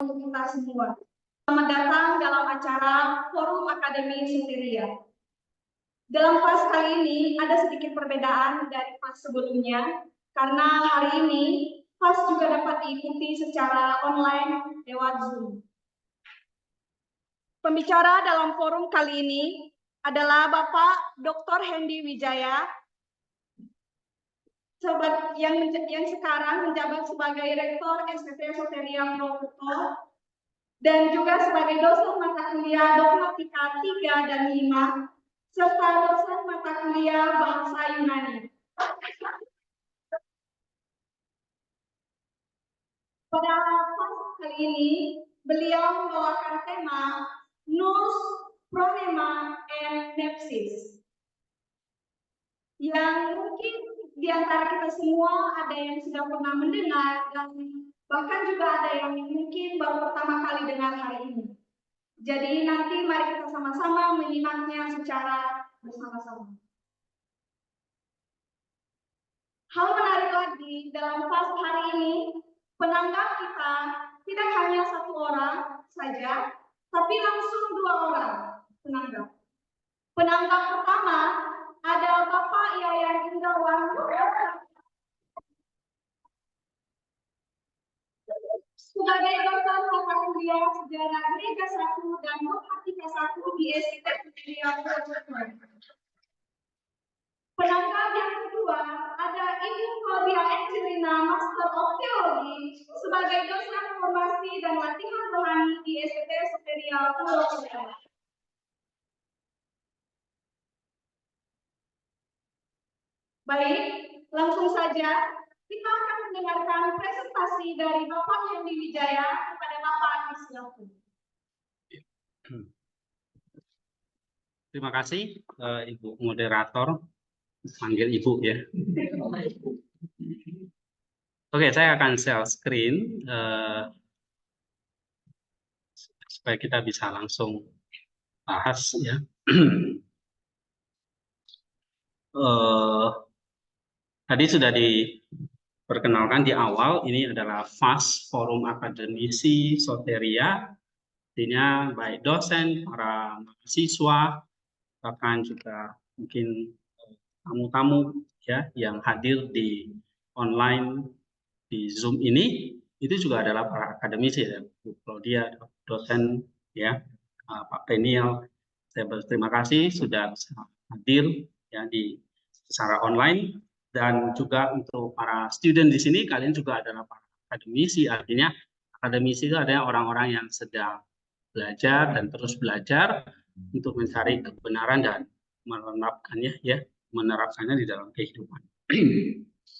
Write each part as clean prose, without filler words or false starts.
untuk kita semua. Selamat datang dalam acara Forum Akademi Soteria. Dalam kelas kali ini ada sedikit perbedaan dari kelas sebelumnya, karena hari ini kelas juga dapat diikuti secara online lewat Zoom. Pembicara dalam forum kali ini adalah Bapak Dr. Hendy Wijaya, yang sekarang menjabat sebagai Rektor STT Soteria Purwokerto dan juga sebagai dosen mata kuliah dogmatika 3 dan 5 serta dosen mata kuliah bahasa Yunani. Pada kelas kali ini, beliau membawakan tema Nous, Phronema, and Nepsis. Yang mungkin di antara kita semua ada yang sudah pernah mendengar dan bahkan juga ada yang mungkin baru pertama kali dengar hari ini. Jadi nanti mari kita sama-sama menyimaknya secara bersama-sama. Hal menarik lagi dalam kelas hari ini, penanggap kita tidak hanya satu orang saja, tapi langsung 2 orang penanggap. Penanggap pertama adalah Bapak Yayan Indrawan sebagai dosen mata kuliah sejarah Gereja 1 dan Dogmatika 1 di STT Soteria Purwokerto. Penanggap yang kedua ada Ibu Claudia Angelina, Master of Theology, sebagai dosen formasi dan latihan rohani di STT Soteria Purwokerto. Baik, langsung saja kita akan mendengarkan presentasi dari Bapak Hendy Wijaya kepada Bapak Anies Laku. Terima kasih Ibu Moderator, panggil Ibu ya. Oke, saya akan share screen supaya kita bisa langsung bahas ya. Tadi sudah diperkenalkan di awal, ini adalah FAS Forum Akademisi Soteria, artinya baik dosen, para mahasiswa, bahkan juga mungkin tamu-tamu ya yang hadir di online di Zoom ini, itu juga adalah para akademisi ya, Bu Claudia, dosen ya, Pak Peniel. Saya berterima kasih sudah hadir ya di secara online. Dan juga untuk para student di sini, kalian juga adalah para akademisi, artinya akademisi itu adalah orang-orang yang sedang belajar dan terus belajar untuk mencari kebenaran dan menerapkannya di dalam kehidupan.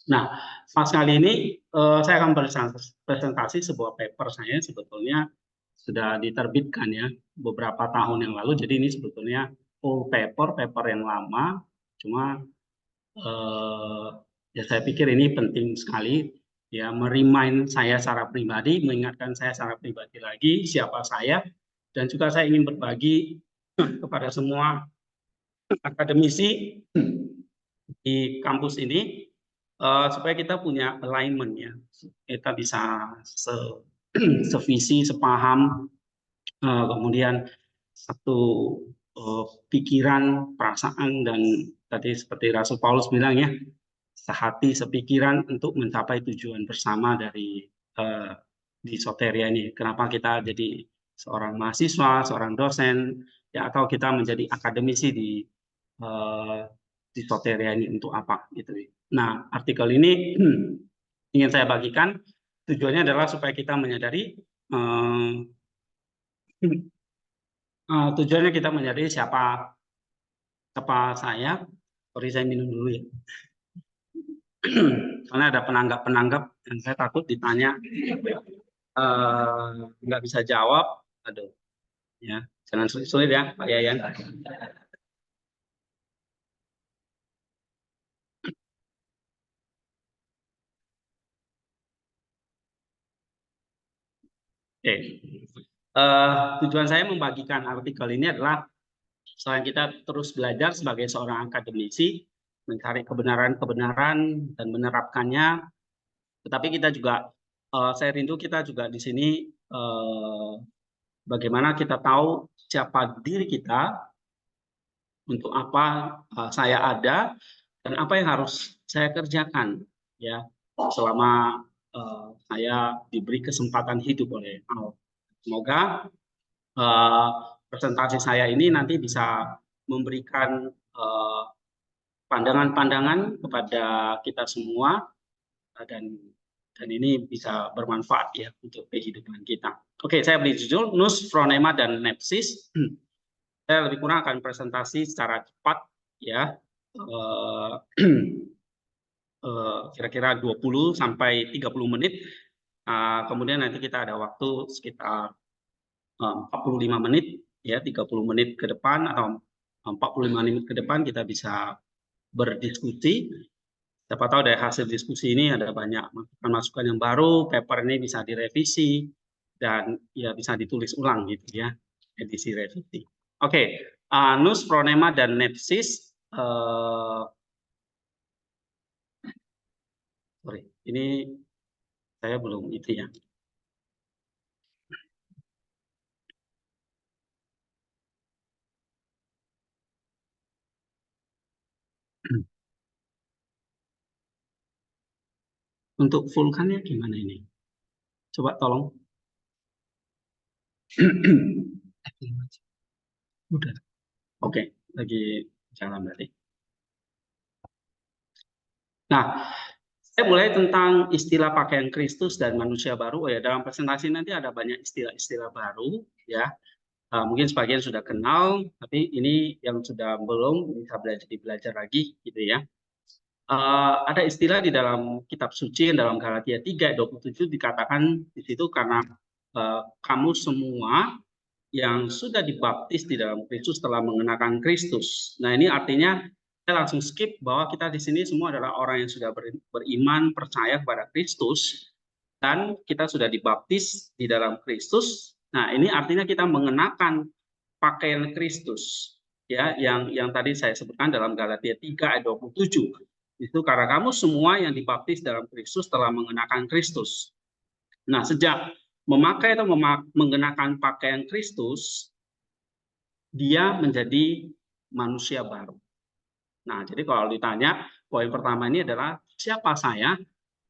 Nah, pas kali ini saya akan presentasi sebuah paper saya sebetulnya sudah diterbitkan ya beberapa tahun yang lalu, jadi ini sebetulnya full paper yang lama, cuma ya saya pikir ini penting sekali ya, merimain saya secara pribadi, mengingatkan saya secara pribadi lagi siapa saya, dan juga saya ingin berbagi kepada semua akademisi di kampus ini supaya kita punya alignment ya, kita bisa sevisi, sepaham, kemudian satu pikiran, perasaan, dan tadi seperti Rasul Paulus bilang ya, sehati sepikiran untuk mencapai tujuan bersama dari di Soteria ini. Kenapa kita jadi seorang mahasiswa, seorang dosen, ya, atau kita menjadi akademisi di Soteria ini untuk apa gitu. Nah, artikel ini ingin saya bagikan, tujuannya adalah supaya kita menyadari tujuannya kita menyadari siapa saya. Sorry, saya minum dulu ya. Karena ada penanggap dan saya takut ditanya nggak bisa jawab. Aduh, ya jangan sulit ya Pak Yayan. Oke. Tujuan saya membagikan artikel ini adalah selain kita terus belajar sebagai seorang akademisi, mencari kebenaran-kebenaran dan menerapkannya, tetapi kita juga saya rindu kita juga di sini bagaimana kita tahu siapa diri kita, untuk apa saya ada, dan apa yang harus saya kerjakan ya selama saya diberi kesempatan hidup oleh Allah. Semoga presentasi saya ini nanti bisa memberikan pandangan-pandangan kepada kita semua, dan ini bisa bermanfaat ya untuk kehidupan kita. Oke, saya beri judul Nous, Phronema, dan Nepsis. Saya lebih kurang akan presentasi secara cepat ya, kira-kira 20 sampai 30 menit. Kemudian nanti kita ada waktu sekitar 45 menit ya, 30 menit ke depan atau 45 menit ke depan kita bisa berdiskusi. Siapa tahu dari hasil diskusi ini ada banyak masukan-masukan yang baru, paper ini bisa direvisi dan ya bisa ditulis ulang gitu ya, edisi revisi. Oke, Nous, Phronema, dan Nepsis. Sorry, ini saya belum itu ya. Untuk full-kannya gimana ini? Coba tolong. Udah. Oke, lagi jalan berarti. Nah, saya mulai tentang istilah pakaian Kristus dan manusia baru. Ya, dalam presentasi nanti ada banyak istilah-istilah baru ya. Mungkin sebagian sudah kenal, tapi ini yang sudah belum bisa belajar lagi gitu ya. Ada istilah di dalam kitab suci dalam Galatia 3:27 dikatakan di situ, karena kamu semua yang sudah dibaptis di dalam Kristus telah mengenakan Kristus. Nah, ini artinya saya langsung skip bahwa kita di sini semua adalah orang yang sudah beriman, percaya kepada Kristus, dan kita sudah dibaptis di dalam Kristus. Nah, ini artinya kita mengenakan pakaian Kristus ya, yang tadi saya sebutkan dalam Galatia 3:27. Itu karena kamu semua yang dibaptis dalam Kristus telah mengenakan Kristus. Nah, sejak memakai atau mengenakan pakaian Kristus, dia menjadi manusia baru. Nah, jadi kalau ditanya, poin pertama ini adalah siapa saya?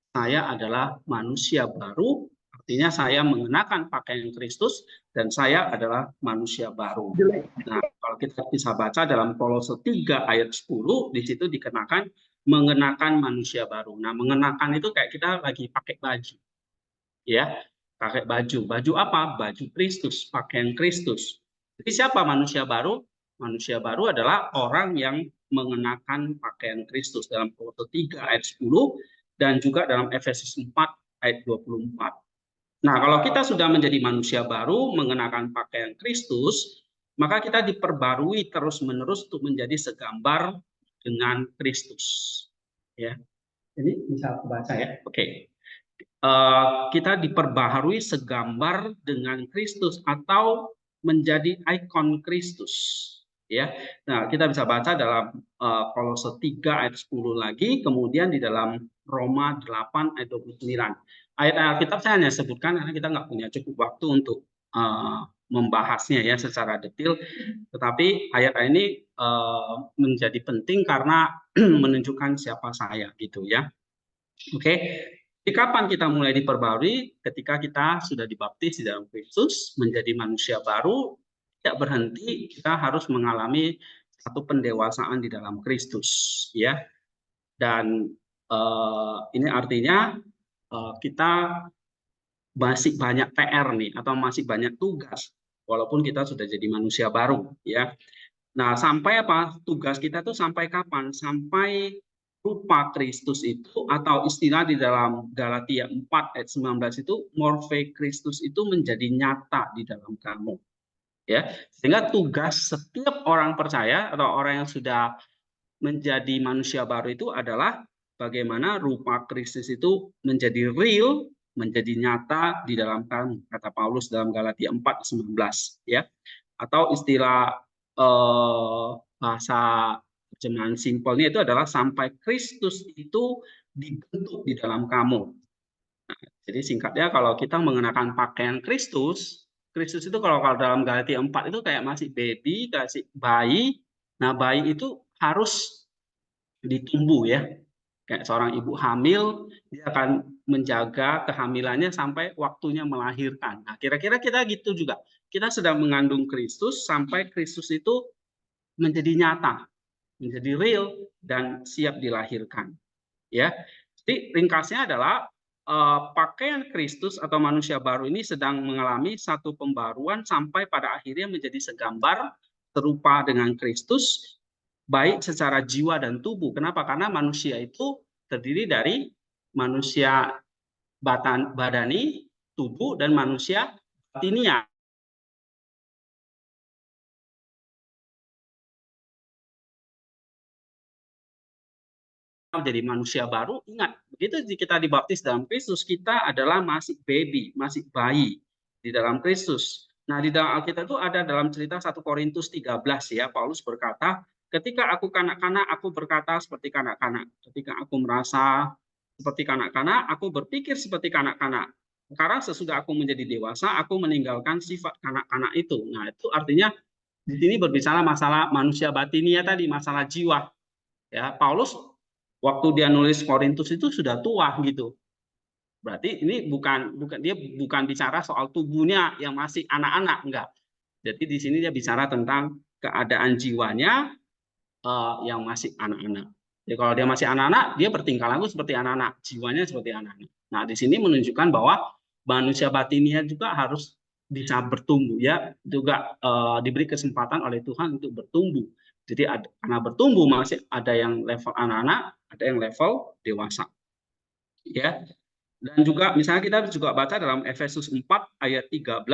Saya adalah manusia baru, artinya saya mengenakan pakaian Kristus dan saya adalah manusia baru. Nah, kalau kita bisa baca dalam Kolose 3:10, di situ dikenakan mengenakan manusia baru. Nah, mengenakan itu kayak kita lagi pakai baju. Ya, pakai baju. Baju apa? Baju Kristus, pakaian Kristus. Jadi siapa manusia baru? Manusia baru adalah orang yang mengenakan pakaian Kristus dalam Kolose 3:10 dan juga dalam Efesus 4:24. Nah, kalau kita sudah menjadi manusia baru mengenakan pakaian Kristus, maka kita diperbarui terus-menerus untuk menjadi segambar dengan Kristus. Ya, ini bisa baca ya. Oke. Kita diperbaharui segambar dengan Kristus atau menjadi ikon Kristus ya. Nah, kita bisa baca dalam Kolose 3:10 lagi, kemudian di dalam Roma 8:29. Ayat Alkitab saya hanya sebutkan karena kita nggak punya cukup waktu untuk membahasnya ya secara detail, tetapi ayat ini menjadi penting karena menunjukkan siapa saya gitu ya. Oke. Jadi kapan kita mulai diperbarui? Ketika kita sudah dibaptis di dalam Kristus, menjadi manusia baru, tidak berhenti, kita harus mengalami satu pendewasaan di dalam Kristus, ya. Dan ini artinya kita masih banyak PR nih, atau masih banyak tugas, walaupun kita sudah jadi manusia baru, ya. Nah, sampai apa? Tugas kita tuh sampai kapan? Sampai rupa Kristus itu, atau istilah di dalam Galatia 4:19 itu, morphe Kristus itu menjadi nyata di dalam kamu. Ya, sehingga tugas setiap orang percaya atau orang yang sudah menjadi manusia baru itu adalah bagaimana rupa Kristus itu menjadi real, menjadi nyata di dalam kamu, kata Paulus dalam Galatia 4:19 ya. Atau istilah bahasa terjemahan simpelnya itu adalah sampai Kristus itu dibentuk di dalam kamu. Nah, Jadi singkatnya kalau kita mengenakan pakaian Kristus, Kristus itu kalau dalam Galatia 4 itu kayak masih baby, kasih bayi. Nah, bayi itu harus ditumbuh ya. Kayak seorang ibu hamil, dia akan menjaga kehamilannya sampai waktunya melahirkan. Nah, kira-kira kita gitu juga. Kita sedang mengandung Kristus sampai Kristus itu menjadi nyata, menjadi real dan siap dilahirkan. Ya, jadi ringkasnya adalah pakaian Kristus atau manusia baru ini sedang mengalami satu pembaruan sampai pada akhirnya menjadi segambar serupa dengan Kristus, baik secara jiwa dan tubuh. Kenapa? Karena manusia itu terdiri dari manusia badani, tubuh, dan manusia batinia. Menjadi manusia baru, ingat, begitu kita dibaptis dalam Kristus, kita adalah masih baby, masih bayi di dalam Kristus. Nah, di dalam Alkitab itu ada dalam cerita 1 Korintus 13 ya, Paulus berkata, ketika aku kanak-kanak, aku berkata seperti kanak-kanak. Ketika aku merasa seperti kanak-kanak, aku berpikir seperti kanak-kanak. Sekarang sesudah aku menjadi dewasa, aku meninggalkan sifat kanak-kanak itu. Nah, itu artinya di sini berbicara masalah manusia batinia tadi, masalah jiwa. Ya, Paulus waktu dia nulis Korintus itu sudah tua gitu. Berarti ini bukan bicara soal tubuhnya yang masih anak-anak, enggak. Jadi di sini dia bicara tentang keadaan jiwanya yang masih anak-anak. Jadi kalau dia masih anak-anak, dia bertingkah laku seperti anak-anak, jiwanya seperti anak-anak. Nah, di sini menunjukkan bahwa manusia batinnya juga harus bisa bertumbuh ya, juga diberi kesempatan oleh Tuhan untuk bertumbuh. Jadi karena bertumbuh masih ada yang level anak-anak, ada yang level dewasa. Ya. Dan juga misalnya kita juga baca dalam Efesus 4 ayat 13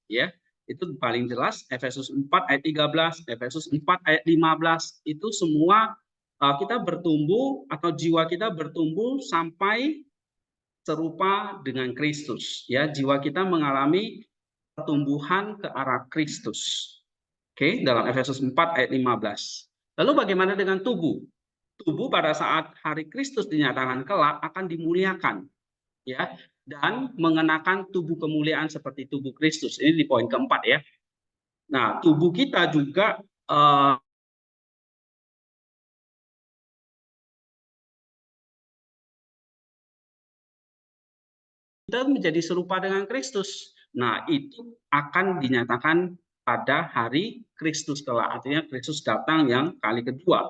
ya. Itu paling jelas Efesus 4 ayat 13, Efesus 4 ayat 15 itu semua kita bertumbuh atau jiwa kita bertumbuh sampai serupa dengan Kristus ya. Jiwa kita mengalami pertumbuhan ke arah Kristus. Oke, dalam Efesus 4 ayat 15. Lalu bagaimana dengan tubuh? Tubuh pada saat hari Kristus dinyatakan kelak akan dimuliakan ya, dan mengenakan tubuh kemuliaan seperti tubuh Kristus. Ini di poin keempat ya. Nah, tubuh kita juga kita menjadi serupa dengan Kristus. Nah, itu akan dinyatakan pada hari Kristus kelak. Artinya Kristus datang yang kali kedua.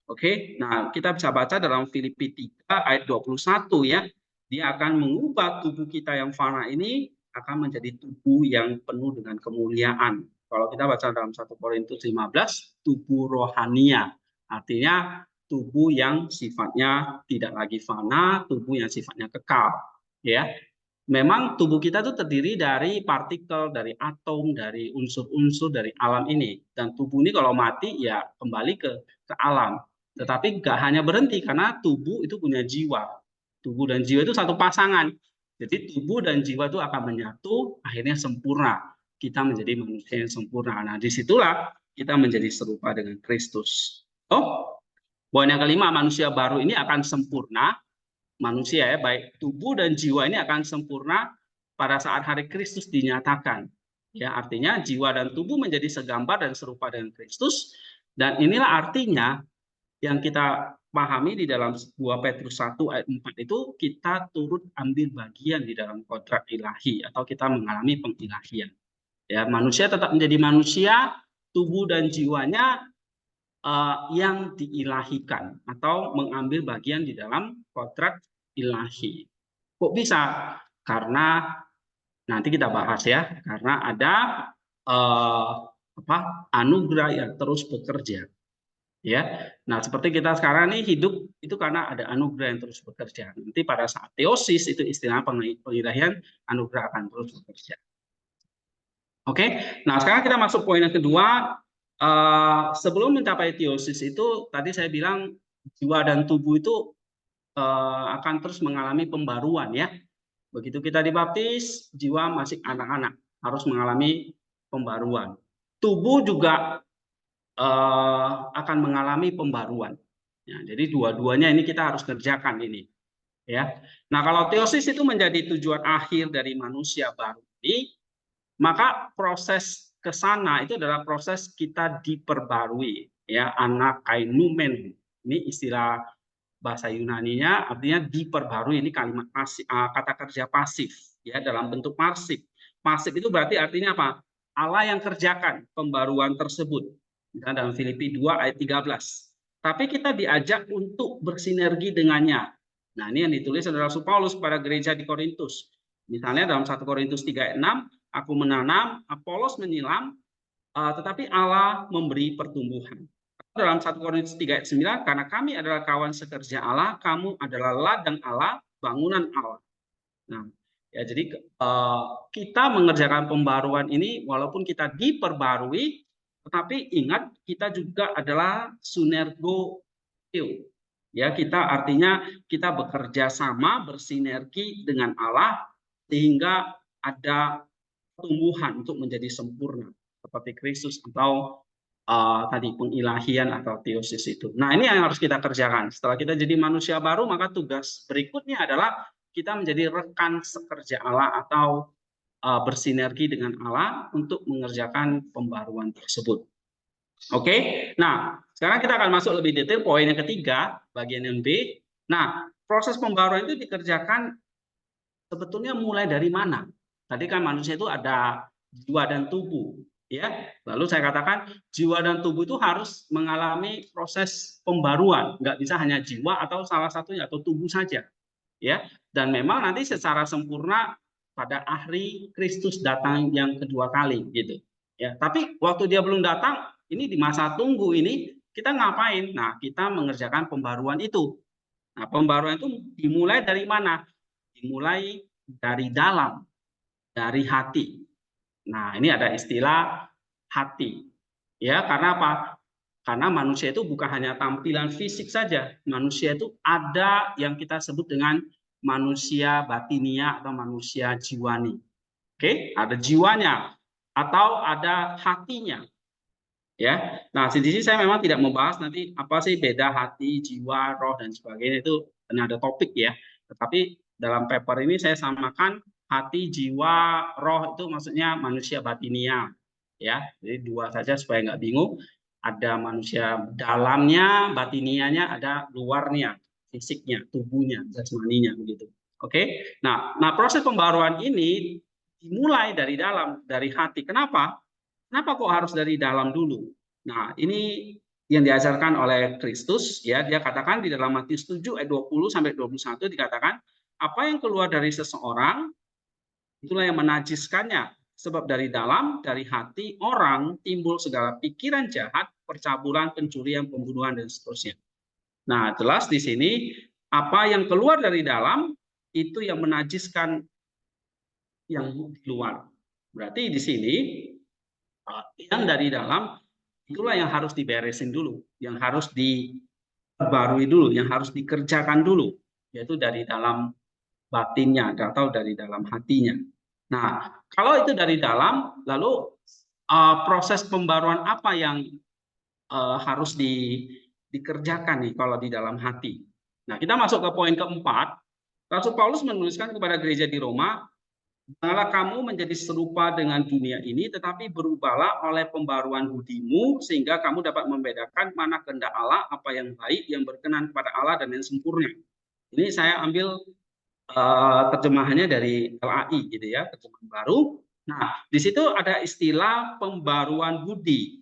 Oke, nah kita bisa baca dalam Filipi 3 ayat 21 ya. Dia akan mengubah tubuh kita yang fana ini akan menjadi tubuh yang penuh dengan kemuliaan. Kalau kita baca dalam 1 Korintus 15, tubuh rohania. Artinya tubuh yang sifatnya tidak lagi fana, tubuh yang sifatnya kekal. Ya, memang tubuh kita itu terdiri dari partikel, dari atom, dari unsur-unsur dari alam ini. Dan tubuh ini kalau mati ya kembali ke alam. Tetapi nggak hanya berhenti karena tubuh itu punya jiwa. Tubuh dan jiwa itu satu pasangan. Jadi tubuh dan jiwa itu akan menyatu, akhirnya sempurna. Kita menjadi manusia yang sempurna. Nah, disitulah kita menjadi serupa dengan Kristus. Oh, poin yang kelima, manusia baru ini akan sempurna. Manusia ya, baik tubuh dan jiwa ini akan sempurna pada saat hari Kristus dinyatakan. Ya, artinya jiwa dan tubuh menjadi segambar dan serupa dengan Kristus. Dan inilah artinya yang kita pahami di dalam 2 Petrus 1 ayat 4 itu kita turut ambil bagian di dalam kontrak ilahi atau kita mengalami pengilahian. Ya, manusia tetap menjadi manusia, tubuh dan jiwanya yang diilahikan atau mengambil bagian di dalam kontrak ilahi. Kok bisa? Karena nanti kita bahas ya, karena ada anugerah yang terus bekerja. Ya, nah seperti kita sekarang nih hidup itu karena ada anugerah yang terus bekerja. Nanti pada saat teosis itu istilah pengilahian, anugerah akan terus bekerja. Oke, nah sekarang kita masuk poin yang kedua. Sebelum mencapai teosis itu tadi saya bilang jiwa dan tubuh itu akan terus mengalami pembaruan ya. Begitu kita dibaptis, jiwa masih anak-anak harus mengalami pembaruan. Tubuh juga akan mengalami pembaruan. Ya, jadi dua-duanya ini kita harus kerjakan ini. Ya. Nah, kalau teosis itu menjadi tujuan akhir dari manusia baru ini, maka proses ke sana itu adalah proses kita diperbarui, ya, anakainumen. Ini istilah bahasa Yunaninya, artinya diperbarui. Ini kalimat pasif, kata kerja pasif, ya, dalam bentuk pasif. Pasif itu berarti artinya apa? Allah yang kerjakan pembaruan tersebut. Misalnya dalam Filipi 2 ayat 13. Tapi kita diajak untuk bersinergi dengannya. Nah, ini yang ditulis adalah Rasul Paulus kepada gereja di Korintus. Misalnya dalam 1 Korintus 3 ayat 6, aku menanam, Apolos menyiram, tetapi Allah memberi pertumbuhan. Dalam 1 Korintus 3 ayat 9, karena kami adalah kawan sekerja Allah, kamu adalah ladang Allah, bangunan Allah. Nah, ya, jadi kita mengerjakan pembaruan ini walaupun kita diperbarui, tetapi ingat kita juga adalah sunergo. Ya, kita artinya kita bekerja sama, bersinergi dengan Allah sehingga ada pertumbuhan untuk menjadi sempurna seperti Kristus atau tadi pengilahian atau teosis itu. Nah, ini yang harus kita kerjakan. Setelah kita jadi manusia baru, maka tugas berikutnya adalah kita menjadi rekan sekerja Allah atau bersinergi dengan Allah untuk mengerjakan pembaruan tersebut. Oke, nah sekarang kita akan masuk lebih detail poin yang ketiga, bagian yang B. Nah, proses pembaruan itu dikerjakan sebetulnya mulai dari mana? Tadi kan manusia itu ada jiwa dan tubuh, ya. Lalu saya katakan jiwa dan tubuh itu harus mengalami proses pembaruan, nggak bisa hanya jiwa atau salah satunya atau tubuh saja, ya. Dan memang nanti secara sempurna pada hari Kristus datang yang kedua kali, gitu. Ya, tapi waktu dia belum datang, ini di masa tunggu ini kita ngapain? Nah, kita mengerjakan pembaruan itu. Nah, pembaruan itu dimulai dari mana? Dimulai dari dalam, dari hati. Nah, ini ada istilah hati. Ya, karena apa? Karena manusia itu bukan hanya tampilan fisik saja. Manusia itu ada yang kita sebut dengan manusia batinia atau manusia jiwani. Oke, ada jiwanya atau ada hatinya. Ya, nah di sini saya memang tidak membahas nanti apa sih beda hati, jiwa, roh dan sebagainya, itu ada topik ya. Tetapi dalam paper ini saya samakan hati, jiwa, roh itu maksudnya manusia batinia, ya. Jadi dua saja supaya nggak bingung. Ada manusia dalamnya, batinianya, ada luarnya, fisiknya, tubuhnya, jasmaninya begitu. Oke. Nah proses pembaruan ini dimulai dari dalam, dari hati. Kenapa? Kenapa kok harus dari dalam dulu? Nah, ini yang diajarkan oleh Kristus, ya. Dia katakan di dalam Matius 7 ayat 20 sampai 21 dikatakan, apa yang keluar dari seseorang itulah yang menajiskannya. Sebab dari dalam, dari hati orang timbul segala pikiran jahat, percabulan, pencurian, pembunuhan dan seterusnya. Nah, jelas di sini apa yang keluar dari dalam itu yang menajiskan yang di luar. Berarti di sini yang dari dalam itulah yang harus diberesin dulu, yang harus diperbarui dulu, yang harus dikerjakan dulu, yaitu dari dalam batinnya atau dari dalam hatinya. Nah, kalau itu dari dalam, lalu proses pembaruan apa yang harus dikerjakan nih kalau di dalam hati? Nah, kita masuk ke poin keempat. Rasul Paulus menuliskan kepada gereja di Roma, janganlah kamu menjadi serupa dengan dunia ini, tetapi berubahlah oleh pembaruan budimu, sehingga kamu dapat membedakan mana kehendak Allah, apa yang baik, yang berkenan kepada Allah, dan yang sempurna. Ini saya ambil terjemahannya dari LAI, gitu ya, terjemahan baru. Nah, di situ ada istilah pembaruan budi.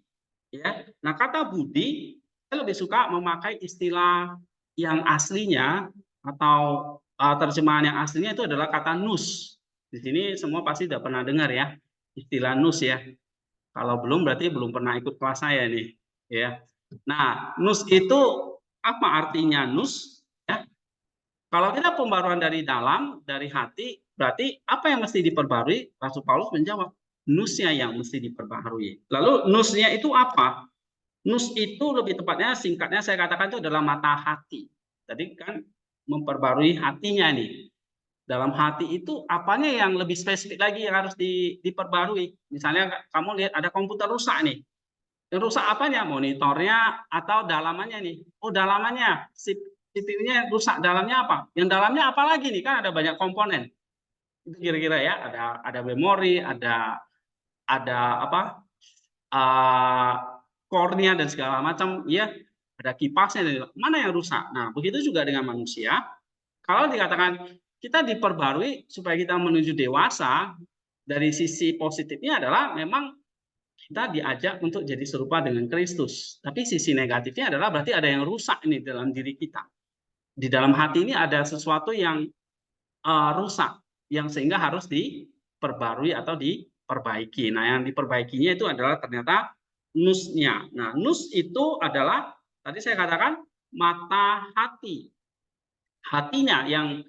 Ya, nah kata budi, saya lebih suka memakai istilah yang aslinya atau terjemahan yang aslinya itu adalah kata nous. Di sini semua pasti sudah pernah dengar ya istilah nous ya. Kalau belum berarti belum pernah ikut kelas saya nih, ya. Nah, nous itu apa artinya nous? Ya, kalau kita pembaruan dari dalam, dari hati, berarti apa yang mesti diperbarui? Rasul Paulus menjawab, nusnya yang mesti diperbarui. Lalu nusnya itu apa? Nus itu lebih tepatnya, singkatnya saya katakan itu adalah mata hati. Tadi kan memperbarui hatinya nih. Dalam hati itu apanya yang lebih spesifik lagi yang harus diperbarui. Misalnya kamu lihat ada komputer rusak nih. Yang rusak apanya? Monitornya atau dalamannya nih? Oh, dalamannya, CPU-nya rusak, dalamnya apa? Yang dalamnya apa lagi nih? Kan ada banyak komponen. Itu kira-kira ya, ada memori, ada apa? Core-nya dan segala macam, ya, ada kipasnya. Mana yang rusak? Nah, begitu juga dengan manusia. Kalau dikatakan kita diperbarui supaya kita menuju dewasa, dari sisi positifnya adalah memang kita diajak untuk jadi serupa dengan Kristus. Tapi sisi negatifnya adalah berarti ada yang rusak ini dalam diri kita. Di dalam hati ini ada sesuatu yang rusak, yang sehingga harus diperbarui atau diperbaiki. Nah, yang diperbaikinya itu adalah ternyata nusnya. Nah, nus itu adalah tadi saya katakan mata hati. Hatinya yang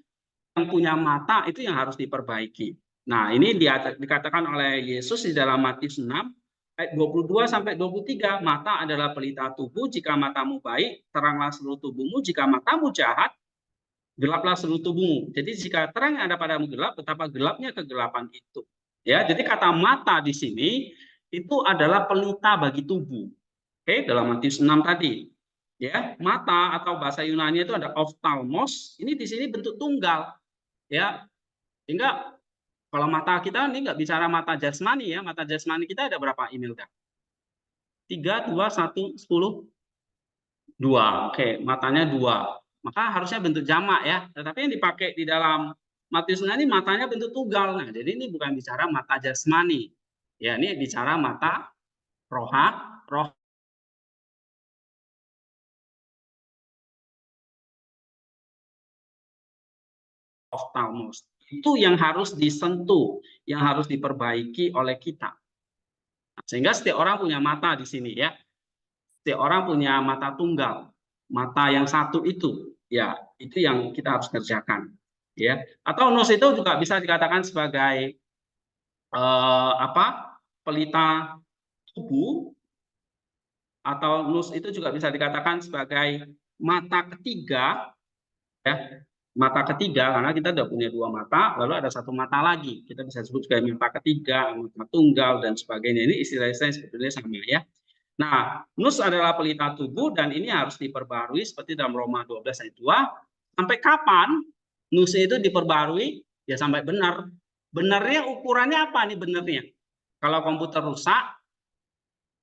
punya mata itu yang harus diperbaiki. Nah, ini dikatakan oleh Yesus di dalam Matius 6 ayat 22 sampai 23, mata adalah pelita tubuh, jika matamu baik, teranglah seluruh tubuhmu, jika matamu jahat, gelaplah seluruh tubuhmu. Jadi jika terang yang ada padamu gelap, betapa gelapnya kegelapan itu. Ya, jadi kata mata di sini itu adalah pelita bagi tubuh. Oke, dalam Matius 6 tadi. Ya, mata atau bahasa Yunani itu ada ophthalmos, ini di sini bentuk tunggal. Ya, sehingga kalau mata kita ini nggak bicara mata jasmani ya, mata jasmani kita ada berapa, Imelda? 3, 2, 1, 10, 2. Oke, matanya 2. Maka harusnya bentuk jamak ya. Tetapi yang dipakai di dalam Matius ini matanya bentuk tunggal. Nah, jadi ini bukan bicara mata jasmani. Ya, ini bicara mata roh ophthalmos. Itu yang harus disentuh, yang harus diperbaiki oleh kita. Sehingga setiap orang punya mata di sini ya. Setiap orang punya mata tunggal, mata yang satu itu, ya itu yang kita harus kerjakan, ya. Atau nus itu juga bisa dikatakan sebagai pelita tubuh, atau nus itu juga bisa dikatakan sebagai mata ketiga, ya. Mata ketiga karena kita sudah punya 2 mata, lalu ada 1 mata lagi, kita bisa sebut sebagai mata ketiga, mata tunggal dan sebagainya. Ini istilah-istilah sebetulnya sama ya. Nah, nus adalah pelita tubuh dan ini harus diperbarui seperti dalam Roma 12 ayat 2. Sampai kapan nus itu diperbarui? Ya sampai benar. Benarnya ukurannya apa nih benarnya? Kalau komputer rusak,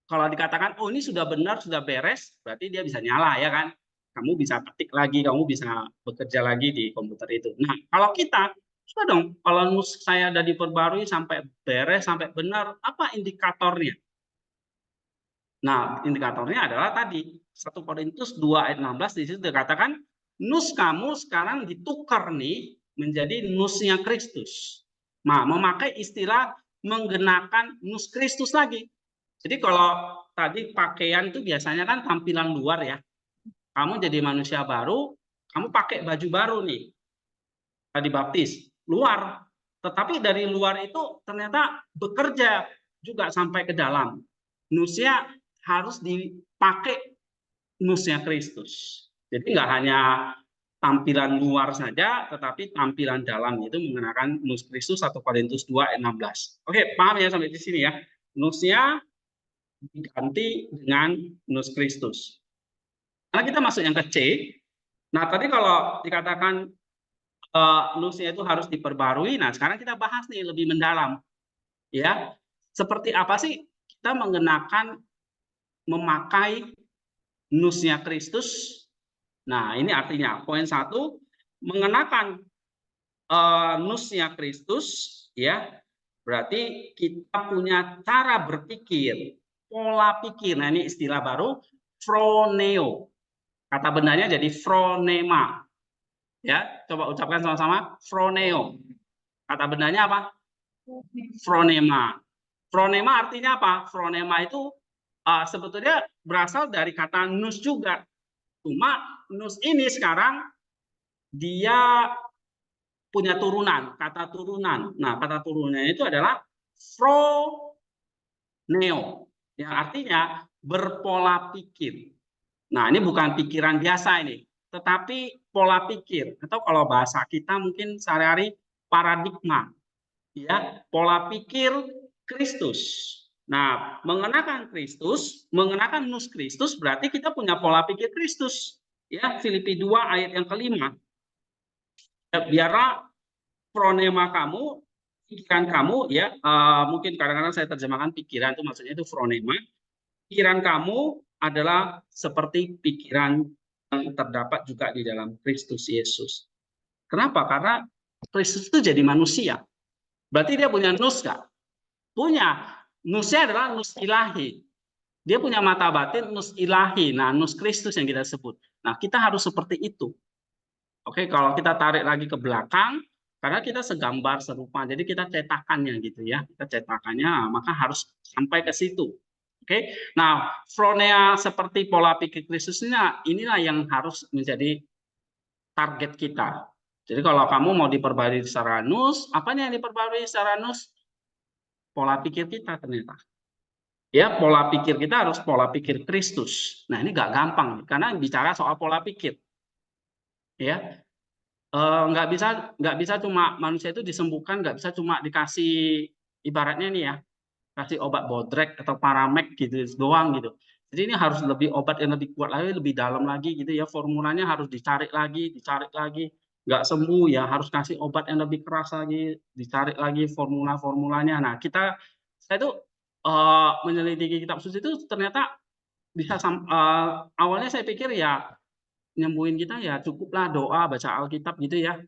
kalau dikatakan oh ini sudah benar, sudah beres, berarti dia bisa nyala ya kan? Kamu bisa ketik lagi, kamu bisa bekerja lagi di komputer itu. Nah, kalau kita coba dong, kalau nus saya sudah diperbarui sampai beres, sampai benar, apa indikatornya? Nah, indikatornya adalah tadi 1 Korintus 2 ayat 16 di situ dikatakan nus kamu sekarang ditukar nih menjadi nusnya Kristus. Nah, memakai istilah menggenakan nus Kristus lagi. Jadi kalau tadi pakaian itu biasanya kan tampilan luar ya. Kamu jadi manusia baru, kamu pakai baju baru nih. Tadi baptis, luar. Tetapi dari luar itu ternyata bekerja juga sampai ke dalam. Nusnya harus dipakai nusnya Kristus. Jadi nggak hanya tampilan luar saja, tetapi tampilan dalam itu mengenakan nus Kristus 1 Korintus 2 ayat 16. Oke, paham ya sampai di sini ya? Nusnya diganti dengan nus Kristus. Karena kita masuk yang ke C. Nah, tadi kalau dikatakan nusnya itu harus diperbarui, nah sekarang kita bahas nih lebih mendalam. Ya, seperti apa sih kita memakai nusnya Kristus? Nah, ini artinya poin 1, mengenakan nusnya Kristus, ya berarti kita punya cara berpikir, pola pikir. Nah, ini istilah baru, phroneo. Kata benarnya jadi phronema. Ya, coba ucapkan sama-sama, phroneo. Kata benarnya apa? Phronema. Phronema artinya apa? Phronema itu sebetulnya berasal dari kata nus juga. Cuma nus ini sekarang dia punya turunan, kata turunan. Nah, kata turunannya itu adalah phroneo, yang artinya berpola pikir. Nah, ini bukan pikiran biasa ini, tetapi pola pikir, atau kalau bahasa kita mungkin sehari-hari paradigma, ya, pola pikir Kristus. Nah, mengenakan Kristus, mengenakan nus Kristus berarti kita punya pola pikir Kristus. Ya, Filipi 2 ayat yang kelima. Ya, biarlah fronema kamu, pikiran kamu, ya, mungkin kadang-kadang saya terjemahkan pikiran itu maksudnya itu fronema. Pikiran kamu adalah seperti pikiran yang terdapat juga di dalam Kristus Yesus. Kenapa? Karena Kristus itu jadi manusia. Berarti dia punya nus nggak? Punya. Nusnya adalah nus ilahi. Dia punya mata batin, nus ilahi. Nah, nus Kristus yang kita sebut. Nah, kita harus seperti itu. Oke, kalau kita tarik lagi ke belakang, karena kita segambar serupa, jadi kita cetakannya gitu ya. Kita cetakannya, maka harus sampai ke situ. Oke, nah, fronea seperti pola pikir Kristusnya, inilah yang harus menjadi target kita. Jadi kalau kamu mau diperbarui secara nus, apanya yang diperbarui secara nus? Pola pikir kita ternyata. Ya, pola pikir kita harus pola pikir Kristus. Nah, ini nggak gampang, karena bicara soal pola pikir. Ya, nggak bisa cuma manusia itu disembuhkan, nggak bisa cuma dikasih ibaratnya nih ya, kasih obat bodrek atau paramek gitu doang gitu. Jadi ini harus lebih obat yang lebih kuat lagi, lebih dalam lagi gitu ya, formulanya harus dicari lagi, nggak sembuh ya harus kasih obat yang lebih keras lagi, dicari lagi formula-formulanya. Nah, saya tuh menyelidiki kitab suci itu ternyata bisa awalnya saya pikir ya nyembuhin kita ya cukuplah doa, baca Alkitab gitu ya.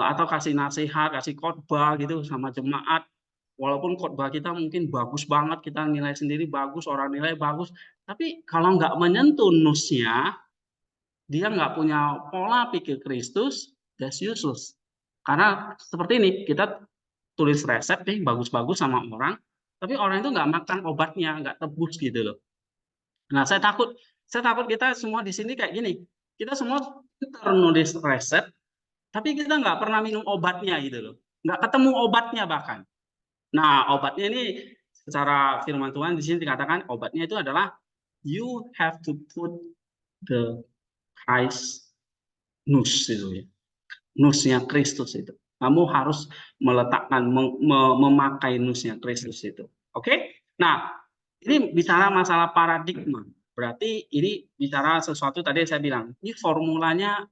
Atau kasih nasihat, kasih khotbah gitu sama jemaat. Walaupun khotbah kita mungkin bagus banget, kita nilai sendiri bagus, orang nilai bagus, tapi kalau nggak menyentuh nusnya, dia nggak punya pola pikir Kristus, that's useless. Karena seperti ini, kita tulis resep nih bagus-bagus sama orang, tapi orang itu nggak makan obatnya, nggak tebus gitu loh. Nah, saya takut kita semua di sini kayak gini. Kita semua pintar nulis resep, tapi kita nggak pernah minum obatnya gitu loh. Nggak ketemu obatnya bahkan. Nah, obatnya ini secara firman Tuhan di sini dikatakan obatnya itu adalah you have to put the Christ nus itu ya. Nusnya Kristus itu. Kamu harus meletakkan memakai nusnya Kristus itu. Oke? Nah, ini bicara masalah paradigma. Berarti ini bicara sesuatu tadi saya bilang, ini formulanya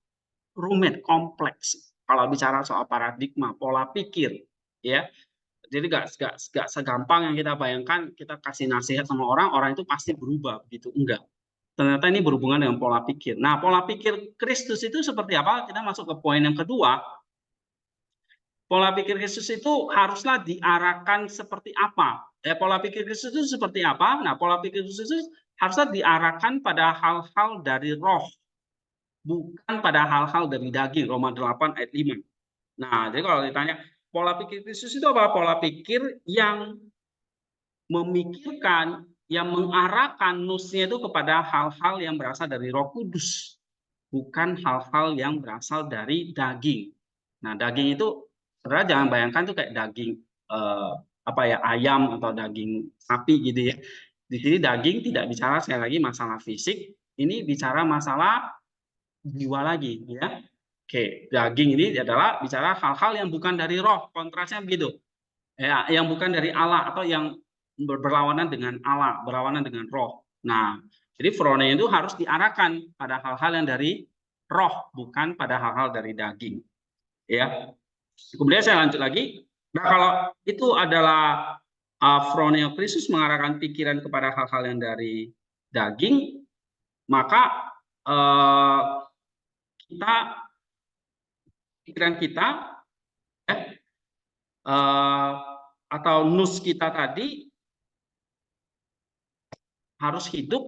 rumit, kompleks. Kalau bicara soal paradigma, pola pikir, ya. Jadi nggak segampang yang kita bayangkan. Kita kasih nasihat sama orang, orang itu pasti berubah, begitu enggak. Ternyata ini berhubungan dengan pola pikir. Nah, pola pikir Kristus itu seperti apa? Kita masuk ke poin yang kedua. Pola pikir Kristus itu haruslah diarahkan seperti apa? Pola pikir Kristus itu seperti apa? Nah, pola pikir Kristus itu haruslah diarahkan pada hal-hal dari roh, bukan pada hal-hal dari daging. Roma 8 ayat 5. Nah, jadi kalau ditanya pola pikir Kristus itu apa? Pola pikir yang memikirkan, yang mengarahkan nusnya itu kepada hal-hal yang berasal dari Roh Kudus, bukan hal-hal yang berasal dari daging. Nah, daging itu saudara jangan bayangkan tuh kayak daging ayam atau daging sapi gitu ya. Di sini daging tidak bicara sekali lagi masalah fisik, ini bicara masalah jiwa lagi ya. Oke, daging ini adalah bicara hal-hal yang bukan dari roh, kontrasnya begitu. Ya, yang bukan dari Allah atau yang berlawanan dengan Allah, berlawanan dengan roh. Nah, jadi fronea itu harus diarahkan pada hal-hal yang dari roh, bukan pada hal-hal dari daging. Ya. Kemudian saya lanjut lagi. Nah, kalau itu adalah fronea Kristus mengarahkan pikiran kepada hal-hal yang dari daging, maka pikiran kita atau nus kita tadi harus hidup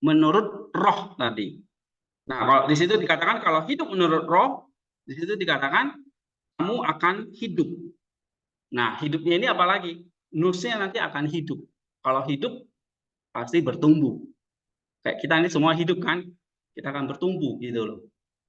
menurut roh tadi. Nah, kalau di situ dikatakan kalau hidup menurut roh, di situ dikatakan kamu akan hidup. Nah, hidupnya ini apa lagi? Nusnya nanti akan hidup. Kalau hidup pasti bertumbuh. Kayak kita ini semua hidup kan, kita akan bertumbuh gitu loh.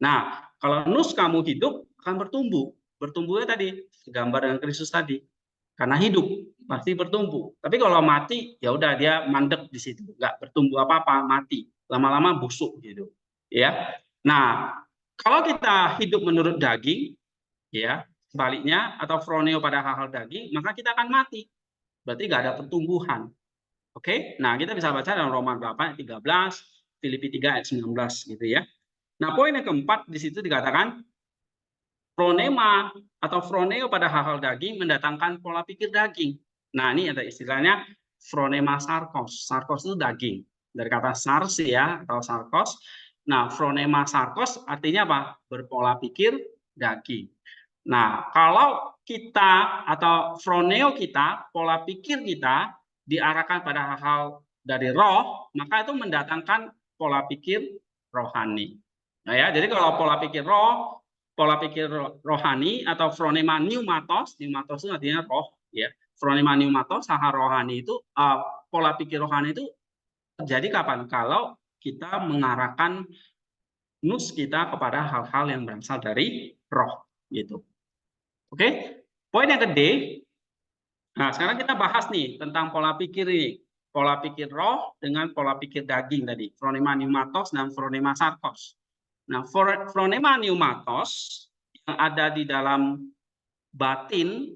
Nah, kalau nus kamu hidup akan bertumbuh. Bertumbuhnya tadi gambar dengan Kristus tadi. Karena hidup pasti bertumbuh. Tapi kalau mati ya udah dia mandek di situ, nggak bertumbuh apa-apa, mati. Lama-lama busuk gitu. Ya. Nah, kalau kita hidup menurut daging, ya, sebaliknya atau froneo pada hal-hal daging, maka kita akan mati. Berarti nggak ada pertumbuhan. Oke? Nah, kita bisa baca dalam Roma 8 ayat 13, Filipi 3 ayat 19 gitu ya. Nah, poin yang keempat di situ dikatakan phronema atau phroneo pada hal-hal daging mendatangkan pola pikir daging. Nah, ini ada istilahnya phronema sarkos. Sarkos itu daging. Dari kata sars ya, atau sarkos. Nah, phronema sarkos artinya apa? Berpola pikir daging. Nah, kalau kita atau phroneo kita, pola pikir kita diarahkan pada hal-hal dari roh, maka itu mendatangkan pola pikir rohani. Nah ya, jadi kalau pola pikir roh, pola pikir rohani atau phronema pneumatos, pneumatos itu artinya roh, ya. Phronema pneumatos, hal rohani itu, pola pikir rohani itu terjadi kapan? Kalau kita mengarahkan nus kita kepada hal-hal yang berasal dari roh, gitu. Oke, poin yang gede. Nah, sekarang kita bahas nih tentang pola pikir ini. Pola pikir roh dengan pola pikir daging tadi. Phronema pneumatos dan phronema sarkos. Nah, phronema pneumatos yang ada di dalam batin,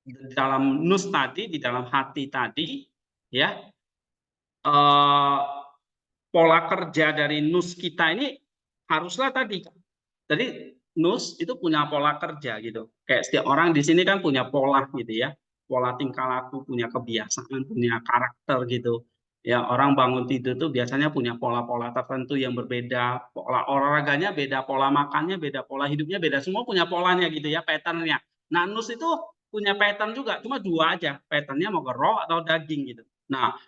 di dalam nus tadi, di dalam hati tadi, ya, pola kerja dari nus kita ini haruslah tadi. Jadi nus itu punya pola kerja gitu. Kayak setiap orang di sini kan punya pola gitu ya. Pola tingkah laku, punya kebiasaan, punya karakter gitu. Ya, orang bangun tidur tuh biasanya punya pola-pola tertentu yang berbeda. Pola olahraganya beda, pola makannya beda, pola hidupnya beda. Semua punya polanya gitu ya, patternnya. Nah, nus itu punya pattern juga, cuma dua aja. Patternnya mau ke roh atau daging gitu. Nah,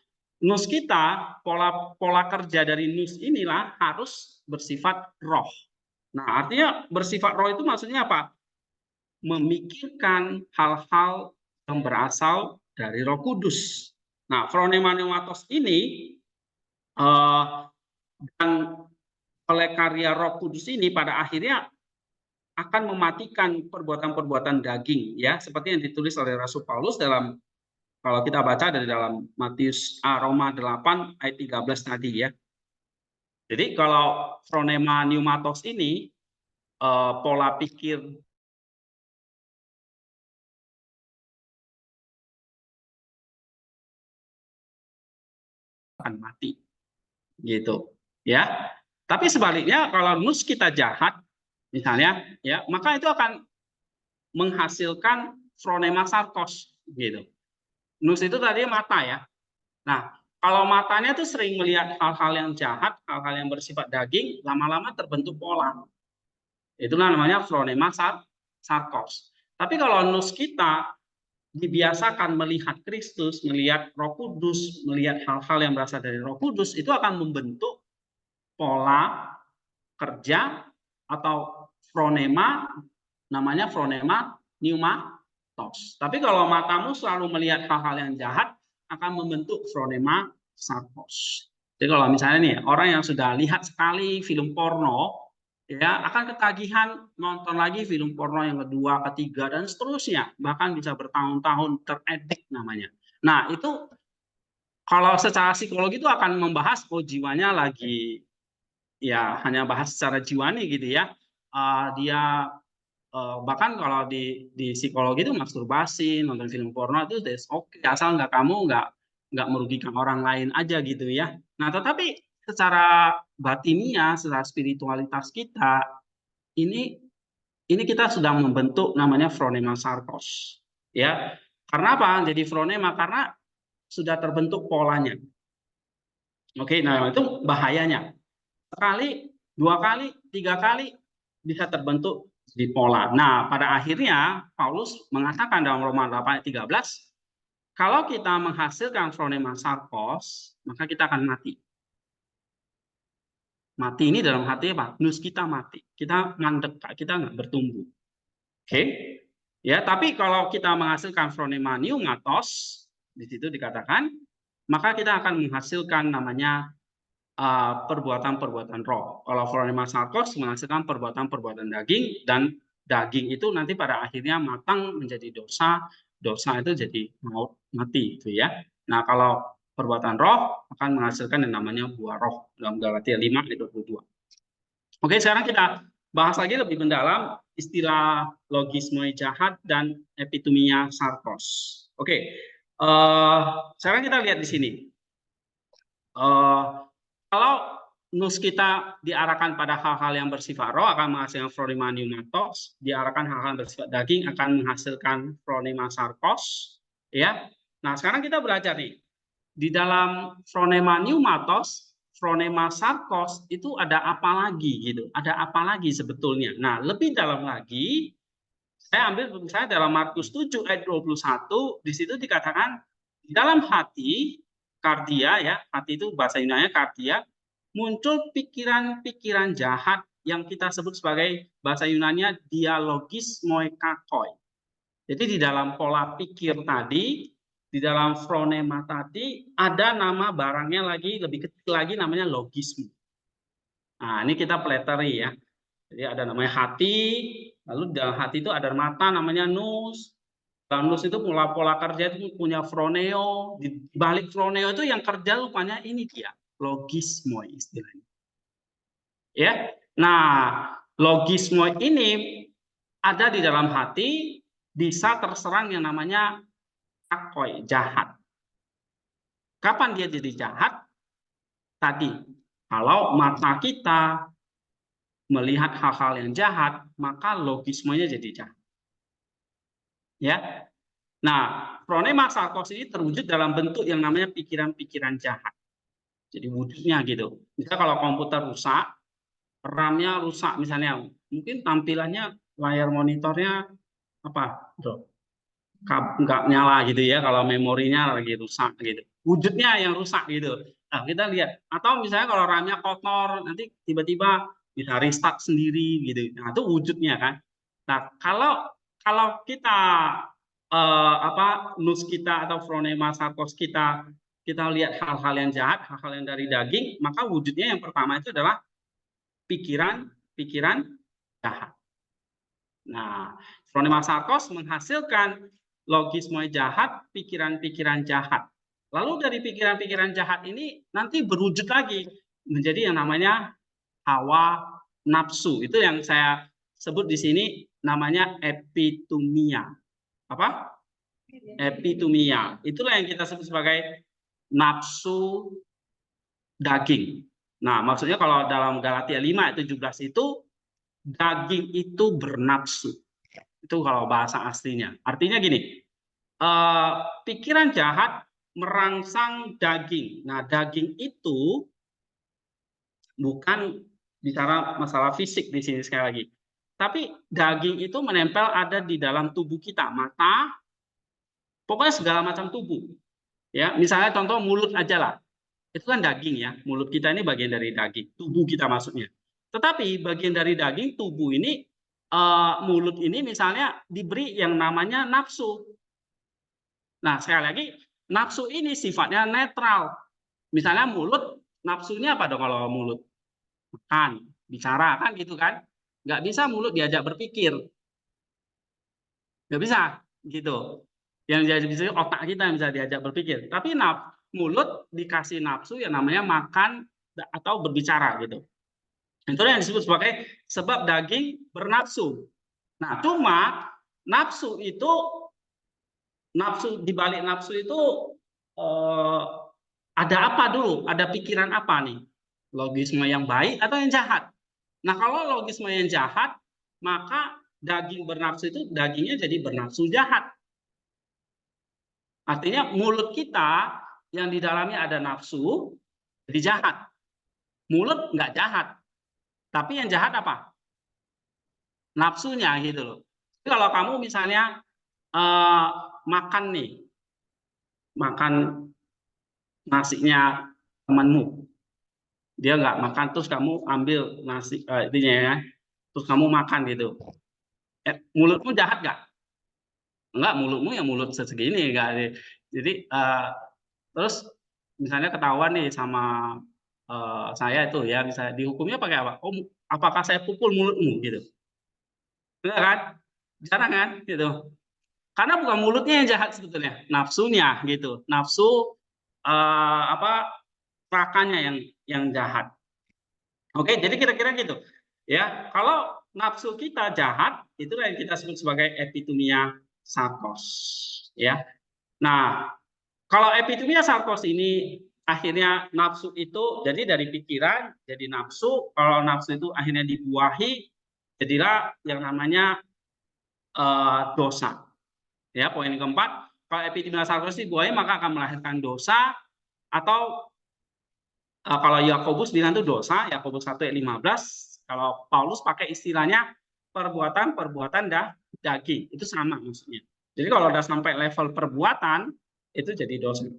nus kita, pola kerja dari nus inilah harus bersifat roh. Nah, artinya bersifat roh itu maksudnya apa? Memikirkan hal-hal yang berasal dari Roh Kudus. Nah, phronema pneumatos ini dan oleh karya Roh Kudus ini pada akhirnya akan mematikan perbuatan-perbuatan daging, ya, seperti yang ditulis oleh Rasul Paulus dalam, kalau kita baca dari dalam Matius Roma 8 ayat 13 tadi ya. Jadi kalau phronema pneumatos ini pola pikir akan mati gitu ya. Tapi sebaliknya kalau nus kita jahat misalnya ya, maka itu akan menghasilkan phronema sarkos gitu. Nus itu tadi mata ya. Nah, kalau matanya tuh sering melihat hal-hal yang jahat, hal-hal yang bersifat daging, lama-lama terbentuk pola. Itulah namanya phronema sarkos. Tapi kalau nus kita dibiasakan melihat Kristus, melihat Roh Kudus, melihat hal-hal yang berasal dari Roh Kudus, itu akan membentuk pola kerja atau phronema, namanya phronema pneumatos. Tapi kalau matamu selalu melihat hal-hal yang jahat, akan membentuk phronema sarkos. Jadi kalau misalnya nih orang yang sudah lihat sekali film porno, ya akan ketagihan nonton lagi film porno yang kedua, ketiga, dan seterusnya. Bahkan bisa bertahun-tahun teredik namanya. Nah itu kalau secara psikologi itu akan membahas, oh jiwanya lagi, ya hanya bahas secara jiwani gitu ya. Dia bahkan kalau di psikologi itu masturbasi, nonton film porno itu oke, asal kamu nggak merugikan orang lain aja gitu ya. Nah, tetapi secara batiniah, secara spiritualitas kita ini kita sudah membentuk namanya phronema sarkos. Ya. Karena apa? Jadi phronema karena sudah terbentuk polanya. Oke, nah itu bahayanya. Sekali, dua kali, tiga kali bisa terbentuk di pola. Nah, pada akhirnya Paulus mengatakan dalam Roma 8 ayat 13, kalau kita menghasilkan phronema sarkos, maka kita akan mati. Mati ini dalam hati apa? Nus kita mati. Kita mandek, kita nggak bertumbuh. Oke? Ya, tapi kalau kita menghasilkan phronema pneumatos, di situ dikatakan, maka kita akan menghasilkan namanya perbuatan-perbuatan roh. Kalau phronema sarkos menghasilkan perbuatan-perbuatan daging, dan daging itu nanti pada akhirnya matang menjadi dosa, dosa itu jadi maut, mati itu ya. Nah, kalau perbuatan roh akan menghasilkan yang namanya buah roh dalam Galatia 5 ayat 22. Oke, sekarang kita bahas lagi lebih mendalam istilah logisme jahat dan epitumia sarkos. Oke, sekarang kita lihat di sini. Kalau nus kita diarahkan pada hal-hal yang bersifat roh akan menghasilkan phronema pneumatos, diarahkan hal-hal yang bersifat daging akan menghasilkan phronema sarkos, ya. Nah, sekarang kita belajar nih di dalam phronema pneumatos, phronema sarkos itu ada apa lagi gitu? Ada apa lagi sebetulnya? Nah, lebih dalam lagi saya ambil misalnya dalam Markus 7 ayat 21, di situ dikatakan di dalam hati kardia, ya, hati itu bahasa Yunani kardia, muncul pikiran-pikiran jahat yang kita sebut sebagai bahasa Yunani dialogis moikakoi. Jadi di dalam pola pikir tadi, di dalam phronema tadi ada nama barangnya lagi lebih kecil lagi namanya logisme. Nah, ini kita peleteri ya. Jadi ada namanya hati, lalu dalam hati itu ada mata namanya nous. Dalam nous itu pola kerja itu punya phroneo, di balik phroneo itu yang kerja rupanya ini dia, logismo istilahnya. Ya. Nah, logismo ini ada di dalam hati, bisa terserang yang namanya akoi, jahat. Kapan dia jadi jahat? Tadi, kalau mata kita melihat hal-hal yang jahat, maka logismenya jadi jahat. Ya. Nah, phronema sarkos ini terwujud dalam bentuk yang namanya pikiran-pikiran jahat. Jadi wujudnya gitu. Misalnya kalau komputer rusak, RAM-nya rusak misalnya, mungkin tampilannya layar monitornya apa, nggak nyala gitu ya, kalau memorinya lagi rusak gitu. Wujudnya yang rusak gitu. Nah, kita lihat. Atau misalnya kalau RAM-nya kotor, nanti tiba-tiba bisa restart sendiri gitu. Nah, itu wujudnya kan. Nah, kalau kita nus kita atau phronema sarkos kita lihat hal-hal yang jahat, hal-hal yang dari daging, maka wujudnya yang pertama itu adalah pikiran jahat. Nah, phronema sarkos menghasilkan logisme jahat, pikiran-pikiran jahat. Lalu dari pikiran-pikiran jahat ini nanti berwujud lagi menjadi yang namanya hawa nafsu. Itu yang saya sebut di sini namanya epitumia. Apa? Epitumia. Itulah yang kita sebut sebagai nafsu daging. Nah, maksudnya kalau dalam Galatia 5 ayat 17 itu daging itu bernafsu. Itu kalau bahasa aslinya. Artinya gini, pikiran jahat merangsang daging. Nah, daging itu bukan bicara masalah fisik di sini sekali lagi. Tapi daging itu menempel ada di dalam tubuh kita, mata, pokoknya segala macam tubuh. Ya, misalnya contoh mulut aja lah. Itu kan daging ya, mulut kita ini bagian dari daging, tubuh kita maksudnya. Tetapi bagian dari daging tubuh ini, mulut ini misalnya diberi yang namanya nafsu. Nah, sekali lagi, nafsu ini sifatnya netral. Misalnya mulut, nafsunya apa dong kalau mulut? Makan, bicara, kan gitu kan? Nggak bisa mulut diajak berpikir. Nggak bisa, gitu. Yang jadi bisa otak kita yang bisa diajak berpikir. Tapi mulut dikasih nafsu yang namanya makan atau berbicara gitu. Itu yang disebut sebagai sebab daging bernafsu. Nah, cuma nafsu itu di balik nafsu itu ada apa dulu? Ada pikiran apa nih? Logisme yang baik atau yang jahat? Nah, kalau logisme yang jahat, maka daging bernafsu itu dagingnya jadi bernafsu jahat. Artinya mulut kita yang di dalamnya ada nafsu jadi jahat. Mulut nggak jahat, tapi yang jahat apa? Nafsunya gitu loh. Jadi kalau kamu misalnya makan nih, makan nasinya temanmu, dia nggak makan terus kamu ambil nasi intinya ya, terus kamu makan gitu. Mulutmu jahat nggak? Enggak, mulutmu ya mulut segini enggak. Jadi terus misalnya ketahuan nih sama saya itu ya, misalnya dihukumnya pakai apa? Oh, apakah saya pukul mulutmu gitu? Enggak kan? Jarang kan gitu. Karena bukan mulutnya yang jahat sebetulnya, nafsunya gitu. Nafsu rakanya yang jahat. Oke, jadi kira-kira gitu. Ya, kalau nafsu kita jahat, itulah yang kita sebut sebagai epitumia sarkos, ya. Nah, kalau epitumia sarkos ini akhirnya nafsu itu jadi dari pikiran jadi nafsu. Kalau nafsu itu akhirnya dibuahi, jadilah yang namanya dosa. Ya, poin keempat, kalau epithumia sarkosis dibuahi maka akan melahirkan dosa, atau kalau Yakobus bilang itu dosa, Yakobus 1 ayat 15. Kalau Paulus pakai istilahnya perbuatan daging, itu sama maksudnya. Jadi kalau udah sampai level perbuatan itu jadi dosa.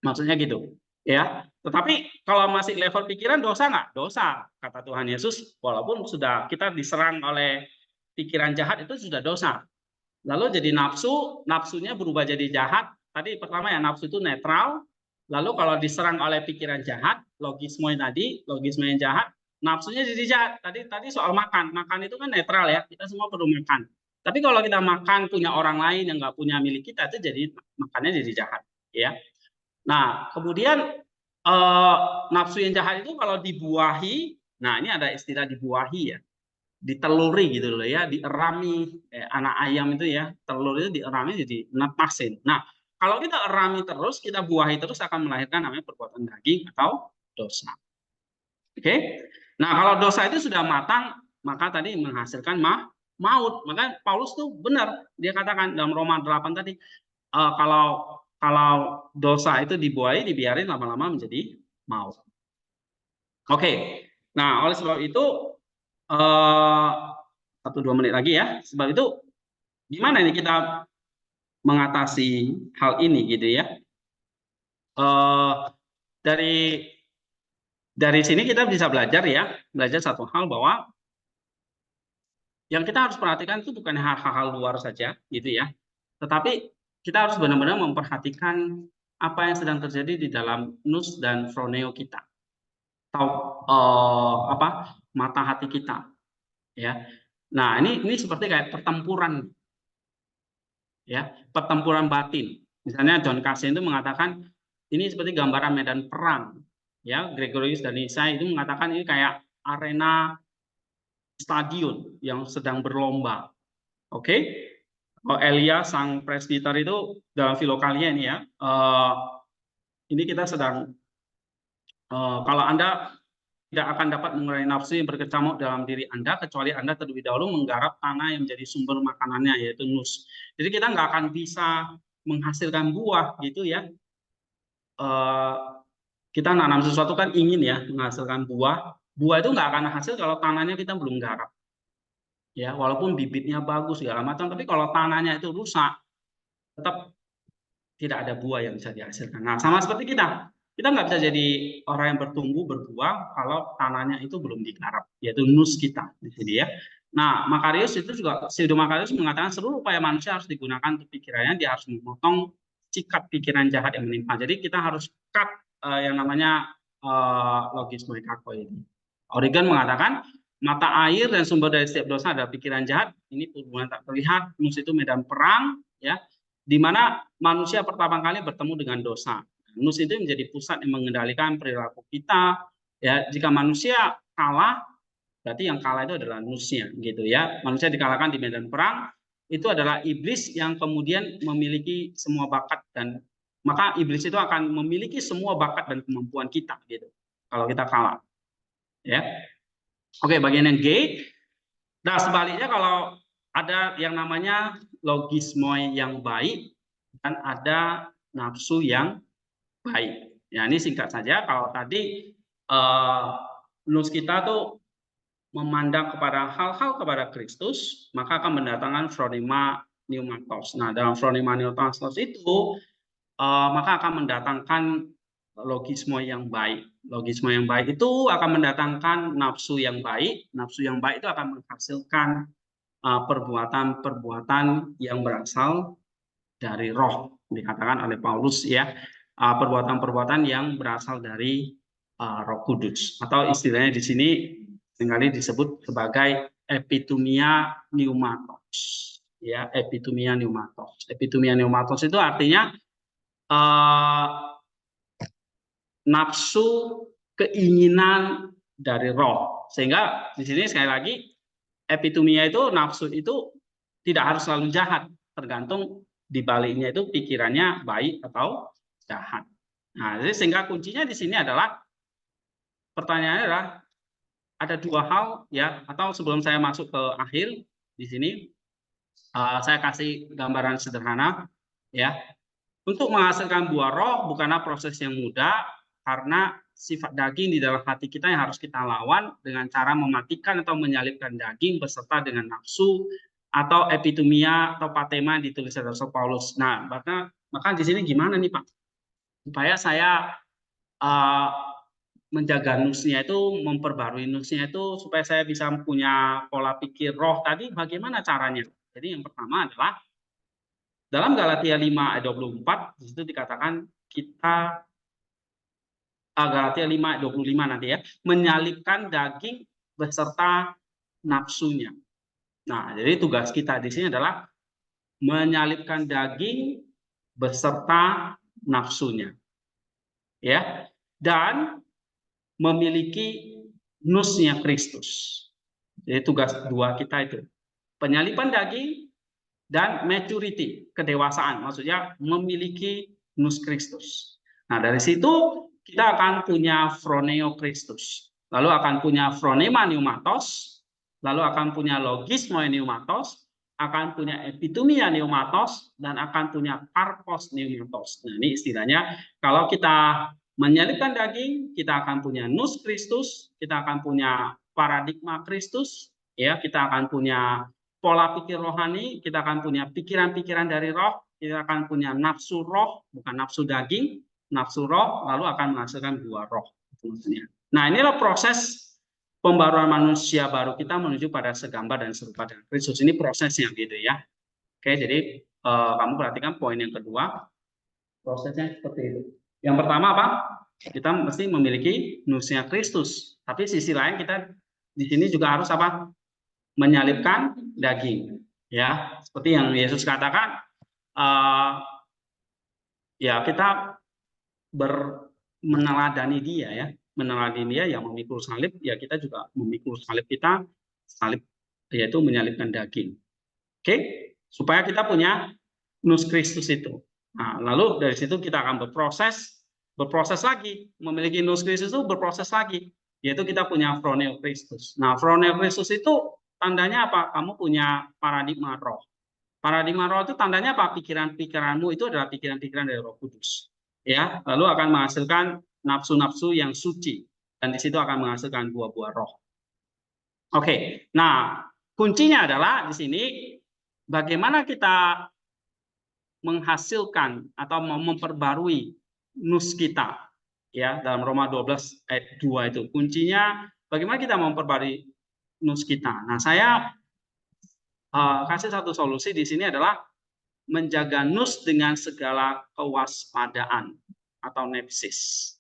Maksudnya gitu, ya. Tetapi kalau masih level pikiran dosa nggak? Dosa, kata Tuhan Yesus. Walaupun sudah kita diserang oleh pikiran jahat itu sudah dosa. Lalu jadi nafsu, nafsunya berubah jadi jahat. Tadi pertama ya nafsu itu netral. Lalu kalau diserang oleh pikiran jahat, logisme yang jahat, nafsunya jadi jahat. Tadi soal makan, makan itu kan netral ya. Kita semua perlu makan. Tapi kalau kita makan punya orang lain yang nggak punya milik kita, itu jadi makannya jadi jahat, ya. Nah, kemudian nafsu yang jahat itu kalau dibuahi, nah ini ada istilah dibuahi ya, diteluri gitu loh ya, dierami, anak ayam itu ya, telur itu dierami jadi nepasin. Nah, kalau kita erami terus, kita buahi terus akan melahirkan namanya perbuatan daging atau dosa. Oke? Nah, kalau dosa itu sudah matang, maka tadi menghasilkan maut. Maka Paulus tuh benar, dia katakan dalam Roma 8 tadi, kalau dosa itu dibuahi, dibiarin lama-lama menjadi maut. Oke. Nah, oleh sebab itu 1-2 menit lagi ya. Sebab itu gimana ini kita mengatasi hal ini gitu ya. Dari sini kita bisa belajar satu hal bahwa yang kita harus perhatikan itu bukan hal-hal luar saja gitu ya. Tetapi kita harus benar-benar memperhatikan apa yang sedang terjadi di dalam nus dan froneo kita, atau mata hati kita, ya. Nah, ini seperti kayak pertempuran, ya, pertempuran batin. Misalnya John Cassian itu mengatakan ini seperti gambaran medan perang, ya. Gregorius dan Nisai itu mengatakan ini kayak arena stadion yang sedang berlomba. Oke? Elia sang presbiter itu dalam Filokalia ini ya, ini kita sedang kalau Anda tidak akan dapat mengurangi nafsu yang berkecamuk dalam diri Anda kecuali Anda terlebih dahulu menggarap tanah yang menjadi sumber makanannya, yaitu nus. Jadi kita nggak akan bisa menghasilkan buah gitu ya. Kita nanam sesuatu kan ingin ya menghasilkan buah. Buah itu nggak akan hasil kalau tanahnya kita belum garap. Ya, walaupun bibitnya bagus segala macam, tapi kalau tanahnya itu rusak, tetap tidak ada buah yang bisa dihasilkan. Nah, sama seperti kita. Kita nggak bisa jadi orang yang bertumbuh berbuah kalau tanahnya itu belum digarap, yaitu nus kita di sini ya. Nah, Makarius itu juga, Pseudo Makarius mengatakan seluruh upaya manusia harus digunakan untuk pikirannya, dia harus memotong cikat pikiran jahat yang menimpa. Jadi kita harus cut yang namanya logisme kako ini. Origen mengatakan mata air dan sumber dari setiap dosa adalah pikiran jahat. Ini hubungan tak terlihat, nus itu medan perang, ya, di mana manusia pertama kali bertemu dengan dosa. Nus itu menjadi pusat yang mengendalikan perilaku kita. Ya, jika manusia kalah, berarti yang kalah itu adalah nusnya, gitu ya. Manusia dikalahkan di medan perang, itu adalah iblis yang kemudian memiliki semua bakat, dan maka iblis itu akan memiliki semua bakat dan kemampuan kita, gitu. Kalau kita kalah, ya. Oke, bagian yang G. Nah, sebaliknya kalau ada yang namanya logisme yang baik dan ada nafsu yang baik. Ya, ini singkat saja. Kalau tadi nus kita tuh memandang kepada hal-hal kepada Kristus, maka akan mendatangkan phronema pneumatos. Nah, dalam phronema pneumatos itu maka akan mendatangkan logisme yang baik. Logisme yang baik itu akan mendatangkan nafsu yang baik. Nafsu yang baik itu akan menghasilkan perbuatan-perbuatan yang berasal dari roh, dikatakan oleh Paulus ya, perbuatan-perbuatan yang berasal dari Roh Kudus, atau istilahnya di sini seringkali disebut sebagai epitumia pneumatos, ya, epitumia pneumatos. Epitumia pneumatos itu artinya nafsu, keinginan dari roh. Sehingga di sini sekali lagi epitumia itu, nafsu itu tidak harus selalu jahat, tergantung di baliknya itu pikirannya baik atau jahat. Nah, jadi sehingga kuncinya di sini adalah pertanyaannya adalah ada dua hal ya, atau sebelum saya masuk ke akhir di sini saya kasih gambaran sederhana ya. Untuk menghasilkan buah roh bukanlah proses yang mudah karena sifat daging di dalam hati kita yang harus kita lawan dengan cara mematikan atau menyalibkan daging beserta dengan nafsu atau epitumia atau patema yang ditulis oleh Rasul Paulus. Nah, maka di sini gimana nih Pak? Supaya saya menjaga nusnya itu, memperbarui nusnya itu supaya saya bisa punya pola pikir roh tadi, bagaimana caranya? Jadi yang pertama adalah dalam Galatia 5 ayat 24 di situ dikatakan kita Galatia 5 ayat 25 nanti ya, menyalibkan daging beserta nafsunya. Nah, jadi tugas kita di sini adalah menyalibkan daging beserta nafsunya. Ya. Dan memiliki nusnya Kristus. Jadi tugas dua kita itu. Penyaliban daging dan maturity, kedewasaan. Maksudnya memiliki nus Kristus. Nah, dari situ kita akan punya phroneo Kristus. Lalu akan punya phronema pneumatos, lalu akan punya logismo pneumatos, akan punya epitumia pneumatos, dan akan punya karpos pneumatos. Nah, ini istilahnya kalau kita menyalibkan daging, kita akan punya nus Kristus, kita akan punya paradigma Kristus, ya, kita akan punya pola pikir rohani, kita akan punya pikiran-pikiran dari roh, kita akan punya nafsu roh, bukan nafsu daging, nafsu roh, lalu akan menghasilkan buah roh. Nah, inilah proses pembaruan manusia baru kita menuju pada segambar dan serupa dengan Kristus. Ini prosesnya gitu ya. Oke, jadi kamu perhatikan poin yang kedua, prosesnya seperti itu. Yang pertama apa? Kita mesti memiliki nusnya Kristus. Tapi sisi lain kita di sini juga harus apa? Menyalibkan daging, ya, seperti yang Yesus katakan, ya kita meneladani dia ya, meneladani dia yang memikul salib, ya kita juga memikul salib kita, salib yaitu menyalibkan daging. Oke, supaya kita punya nus Kristus itu. Nah, lalu dari situ kita akan berproses lagi, memiliki nus Kristus itu berproses lagi, yaitu kita punya phroneo Kristus. Nah, phroneo Kristus itu tandanya apa? Kamu punya paradigma roh. Paradigma roh itu tandanya apa? Pikiran-pikiranmu itu adalah pikiran-pikiran dari Roh Kudus. Ya, lalu akan menghasilkan nafsu-nafsu yang suci, dan di situ akan menghasilkan buah-buah roh. Oke, nah kuncinya adalah di sini bagaimana kita menghasilkan atau memperbarui nus kita, ya, dalam Roma 12 ayat 2 itu kuncinya bagaimana kita memperbarui nus kita. Nah, saya kasih satu solusi di sini adalah menjaga nus dengan segala kewaspadaan atau nepsis.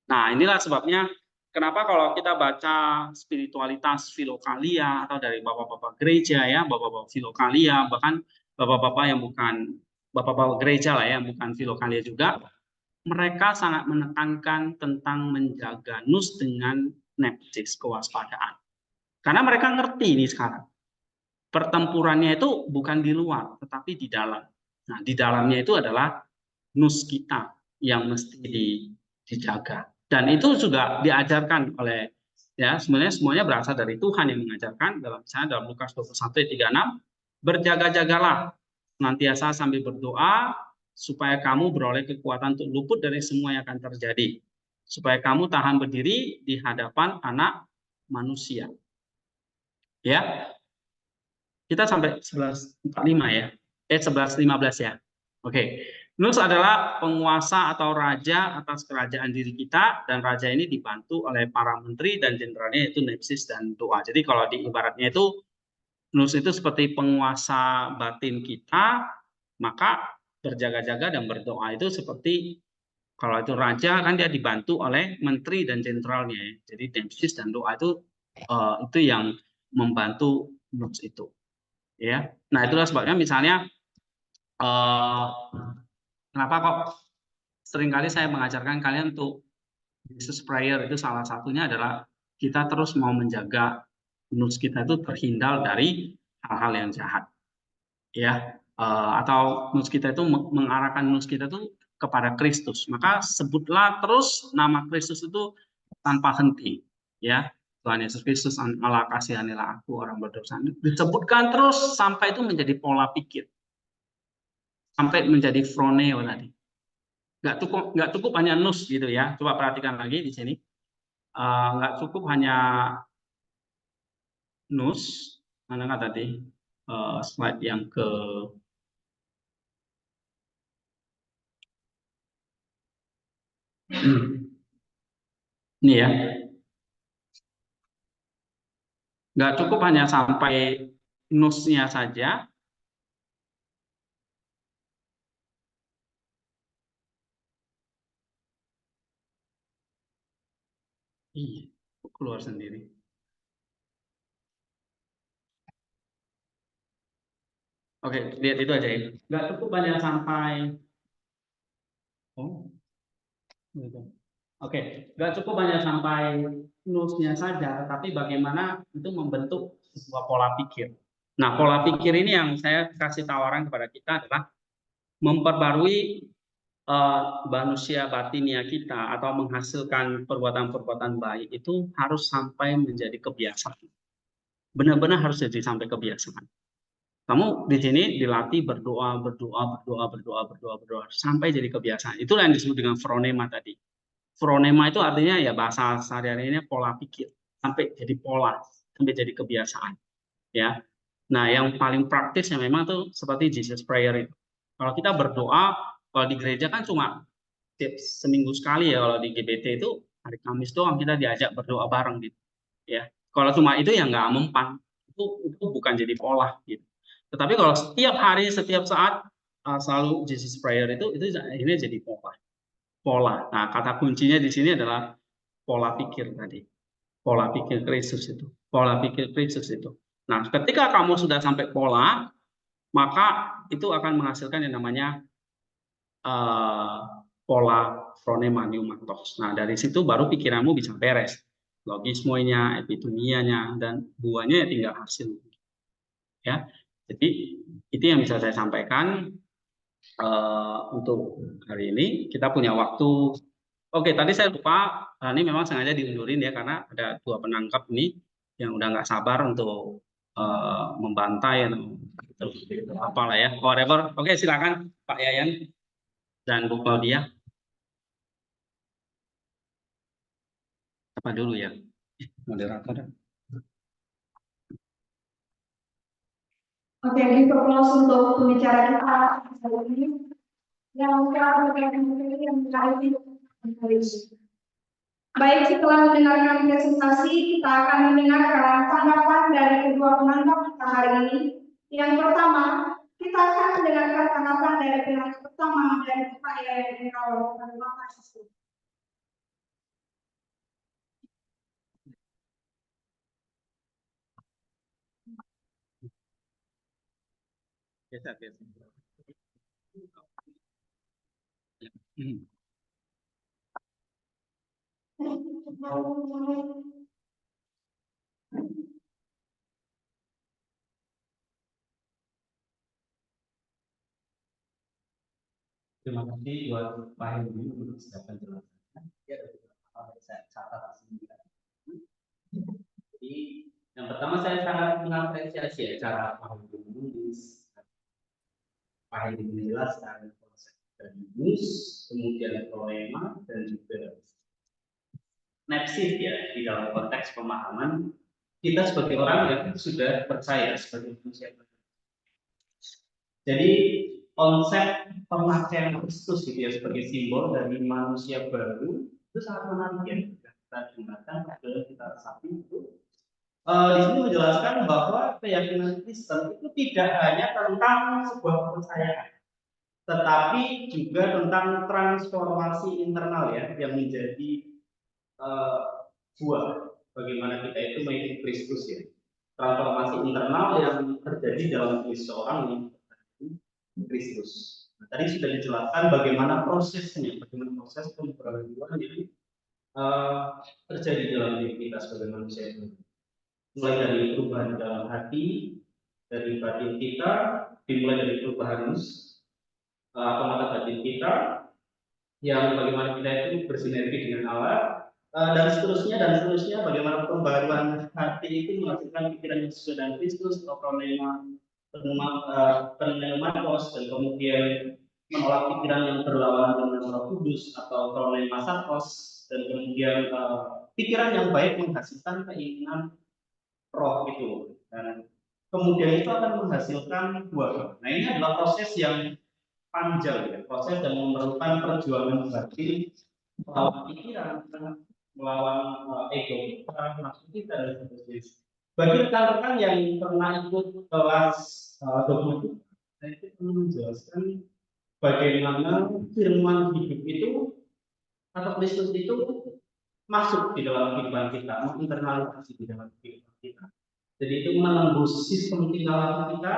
Nah, inilah sebabnya kenapa kalau kita baca spiritualitas filokalia atau dari bapak-bapak gereja ya, bapak-bapak filokalia, bahkan bapak-bapak yang bukan bapak-bapak gereja lah ya, bukan filokalia juga, mereka sangat menekankan tentang menjaga nus dengan nepsis, kewaspadaan. Karena mereka ngerti ini sekarang. Pertempurannya itu bukan di luar, tetapi di dalam. Nah, di dalamnya itu adalah nus kita yang mesti dijaga. Dan itu juga diajarkan oleh, ya, sebenarnya semuanya berasal dari Tuhan yang mengajarkan dalam misalnya dalam Lukas 21 ayat 36, berjaga-jagalah senantiasa sambil berdoa supaya kamu beroleh kekuatan untuk luput dari semua yang akan terjadi, supaya kamu tahan berdiri di hadapan Anak Manusia. Ya, kita sampai 11:45 ya. 11:15 ya. Oke. Nus adalah penguasa atau raja atas kerajaan diri kita, dan raja ini dibantu oleh para menteri dan jenderalnya, yaitu nepsis dan doa. Jadi kalau di ibaratnya itu nus itu seperti penguasa batin kita, maka berjaga-jaga dan berdoa itu seperti kalau itu raja kan dia dibantu oleh menteri dan jenderalnya. Jadi nepsis dan doa itu yang membantu nus itu. Ya, nah itulah sebabnya misalnya kenapa kok seringkali saya mengajarkan kalian untuk Jesus prayer, itu salah satunya adalah kita terus mau menjaga nus kita itu terhindar dari hal-hal yang jahat, ya, atau nus kita itu mengarahkan nus kita itu kepada Kristus. Maka sebutlah terus nama Kristus itu tanpa henti, ya. Tuhan Yesus Kristus, Allah kasihanilah aku orang berdosa. Disebutkan terus sampai itu menjadi pola pikir, sampai menjadi phroneo tadi. Nggak cukup hanya nous gitu ya. Coba perhatikan lagi di sini. Nggak cukup hanya nous, mana nggak tadi slide yang ke ini ya. Nggak cukup hanya sampai nous-nya saja. Iya, keluar sendiri. Oke, lihat itu aja ya. Nggak cukup hanya sampai gitu. Oke, nggak cukup hanya sampai nous-nya saja, tapi bagaimana itu membentuk sebuah pola pikir. Nah, pola pikir ini yang saya kasih tawaran kepada kita adalah memperbarui manusia batinia kita atau menghasilkan perbuatan-perbuatan baik itu harus sampai menjadi kebiasaan. Benar-benar harus jadi sampai kebiasaan. Kamu di sini dilatih berdoa sampai jadi kebiasaan. Itulah yang disebut dengan phronema tadi. Phronema itu artinya ya bahasa sehari-harinya pola pikir, sampai jadi pola, sampai jadi kebiasaan. Ya. Nah, yang paling praktis ya memang tuh seperti Jesus Prayer itu. Kalau kita berdoa, kalau di gereja kan cuma seminggu sekali ya, kalau di GBT itu hari Kamis doang kita diajak berdoa bareng gitu. Ya. Kalau cuma itu ya nggak mempan. Itu bukan jadi pola gitu. Tetapi kalau setiap hari, setiap saat selalu Jesus Prayer itu ini jadi pola. Pola. Nah, kata kuncinya di sini adalah pola pikir tadi. Pola pikir Kristus itu. Pola pikir Kristus itu. Nah, ketika kamu sudah sampai pola, maka itu akan menghasilkan yang namanya pola phronema pneumatos. Nah, dari situ baru pikiranmu bisa beres. Logismonya, epitumianya, dan buahnya ya tinggal hasil. Ya, jadi itu yang bisa saya sampaikan untuk hari ini. Kita punya waktu. Oke, tadi saya lupa. Ini memang sengaja diundurin ya karena ada dua penangkap ini yang udah nggak sabar untuk membantai atau apalah ya, whatever. Oke, silakan Pak Yayan dan Bu Claudia. Apa dulu ya, moderator? Oke, di close untuk pembicara kita hari ini yang baik, setelah mendengarkan presentasi, kita akan mendengarkan tanggapan dari kedua penangkap kita hari ini. Yang pertama, kita akan mendengarkan tanggapan dari penangkap pertama dari Pak Yayan Ingrawat. Terima kasih. Biasa. Terima kasih buat Pak Hendi untuk segala penjelasannya. Ya, saya catat di sini. Jadi yang pertama saya sangat mengapresiasi ya cara Pak Hendi menulis, Pak Hendi menjelaskan konsep terminus, kemudian poema dan juga nepsis ya di dalam konteks pemahaman kita sebagai orang yang sudah percaya sebagai manusia. Jadi konsep pemakaian Kristus gitu ya sebagai simbol dari manusia baru itu sangat menarik ya. Kita dengarkan pada kita saat itu. Di sini menjelaskan bahwa keyakinan Kristen itu tidak hanya tentang sebuah kepercayaan, tetapi juga tentang transformasi internal ya yang menjadi buah bagaimana kita itu mengikuti Kristus ya. Transformasi internal yang terjadi dalam diri seorang yang Kristus. Nah, tadi sudah dijelaskan bagaimana prosesnya, bagaimana proses pembaruan yang terjadi dalam diri kita sebagai manusia itu. Mulai dari perubahan dalam hati, dari batin kita, dimulai dari perubahan atau mata batin kita, yang bagaimana kita itu bersinergi dengan Allah, dan seterusnya bagaimana pembaruan hati itu menghasilkan pikiran yang sesuai dengan Kristus atau pneumatos, dan kemudian menolak pikiran yang berlawanan dengan Roh Kudus atau pneumatos, dan kemudian pikiran yang baik menghasilkan keinginan roh itu, dan kemudian itu akan menghasilkan buah. Nah, ini adalah proses yang panjang, ya, proses yang memerlukan perjuangan batin, melawan pikiran, melawan ego kita, nafsu kita, dan seterusnya. Bagi rekan-rekan yang pernah ikut kelas dogmatik, saya itu pernah menjelaskan bagaimana firman hidup itu atau Kristus itu masuk di dalam kehidupan kita, menginternalisasi di dalam kehidupan kita. Jadi itu menembus sistem tingkah kita,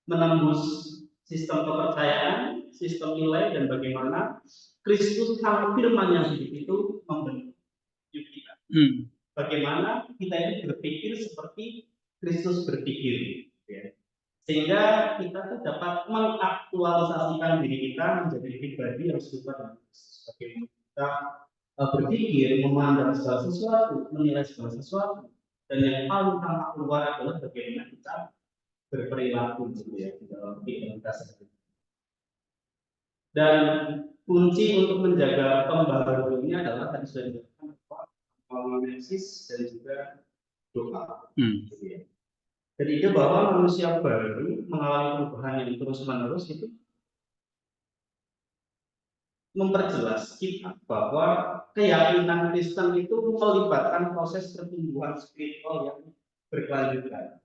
menembus sistem kepercayaan, sistem nilai, dan bagaimana Kristus sama firman yang hidup itu membentuk hidup kita. Bagaimana kita ini berpikir seperti Kristus berpikir, ya. Sehingga kita tuh dapat mengaktualisasikan diri kita menjadi pribadi yang serupa dengan Kristus. Bagaimana kita berpikir, memandang segala sesuatu, menilai segala sesuatu, dan yang paling tampak keluar adalah bagaimana kita berperilaku, gitu ya, di dalam kehidupan kita sehari. Dan kunci untuk menjaga pembaharuan ini adalah tadi sudah dikatakan analisis dan juga doa. Gitu ya. Jadi ide bahwa manusia baru mengalami perubahan yang terus-menerus itu memperjelas kita bahwa keyakinan Kristen itu melibatkan proses pertumbuhan spiritual yang berkelanjutan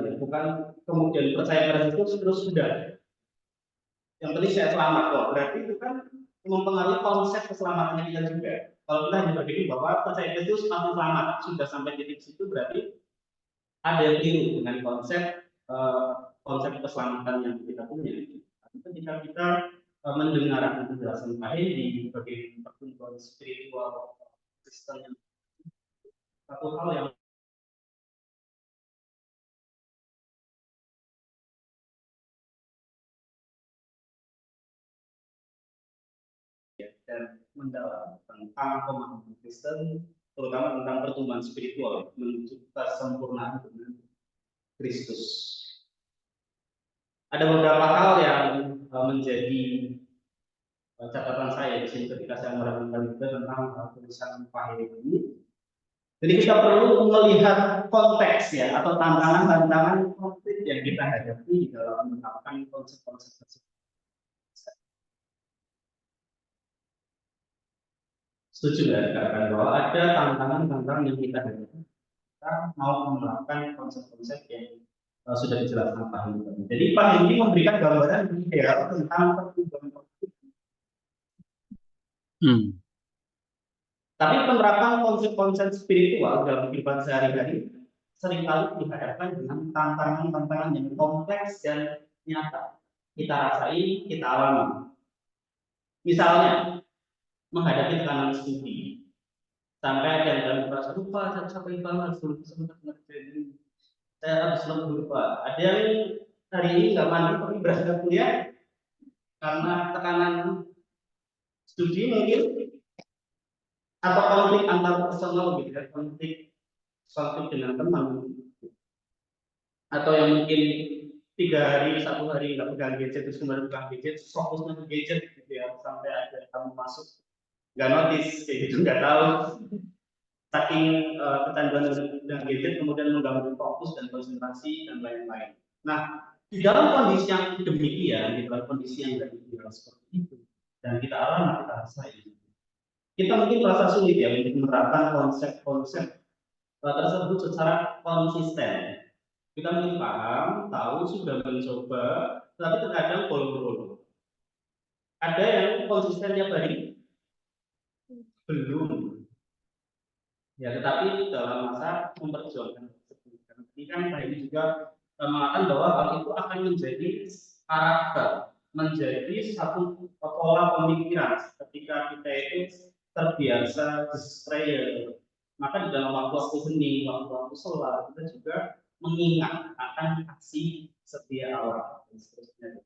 ya, bukan kemudian percaya pada Kristus terus sudah. Yang penting saya selamat kok. Berarti itu kan mempengaruhi konsep keselamatannya kita juga. Kalau kita hanya berpikir bahwa percaya Kristus pasti selamat, sudah sampai titik situ, berarti ada yang keliru dengan konsep keselamatan yang kita punya. Tapi ketika kita mendengar penjelasan Pak Hendy bagi pertumbuhan spiritual Kristen yang satu hal yang dan mendalam tentang pemahaman Kristen, terutama tentang pertumbuhan spiritual menuju kesempurnaan dengan Kristus. Ada beberapa hal yang menjadi catatan saya di sini ketika saya meragukan juga tentang tulisan Pak Hendy. Jadi kita perlu melihat konteks ya, atau tantangan-tantangan konflik yang kita hadapi dalam menerapkan konsep-konsep tersebut. Setuju nggak dikatakan bahwa ada tantangan-tantangan yang kita hadapi? Kita mau menerapkan konsep-konsep yang sudah dijelaskan Pak Hendy. Jadi Pak Hendy memberikan gambaran ideal tentang pertumbuhan konflik. Tapi penerapan konsep-konsep spiritual dalam kehidupan sehari-hari seringkali dihadapkan dengan tantangan-tantangan yang kompleks dan nyata. Kita rasai, kita alami. Misalnya, menghadapi tekanan studi. Sampai ada yang merasa lupa, saya capek banget, belum sempat ngerjain. Saya habis lembur, Pak. Ada yang hari ini nggak mandi, tapi berangkat kuliah karena tekanan studi mungkin, atau konflik antar personal gitu ya, konflik dengan teman, atau yang mungkin 3 hari, 1 hari nggak pegang gadget, terus kembali pegang gadget, fokusnya ke gadget gitu ya, sampai ada kamu masuk nggak notice kayak gitu, nggak tahu, saking kecanduan dengan gadget kemudian mengganggu fokus dan konsentrasi dan lain-lain. Nah, di dalam kondisi yang demikian, di dalam kondisi yang tidak ideal seperti itu, dan kita alami, kita rasain, kita mungkin merasa sulit ya untuk menerapkan konsep-konsep tersebut secara konsisten. Kita mungkin paham, tahu, sudah mencoba, tapi terkadang bolong-bolong. Ada yang konsisten tiap hari? Belum. Ya, tetapi dalam masa memperjuangkan tersebut. Ini kan ini juga mengatakan bahwa hal itu akan menjadi karakter, menjadi satu pola pemikiran ketika kita itu terbiasa distrayer. Maka di dalam waktu-waktu hening, waktu-waktu sholat, kita juga mengingat akan aksi setia Allah dan seterusnya.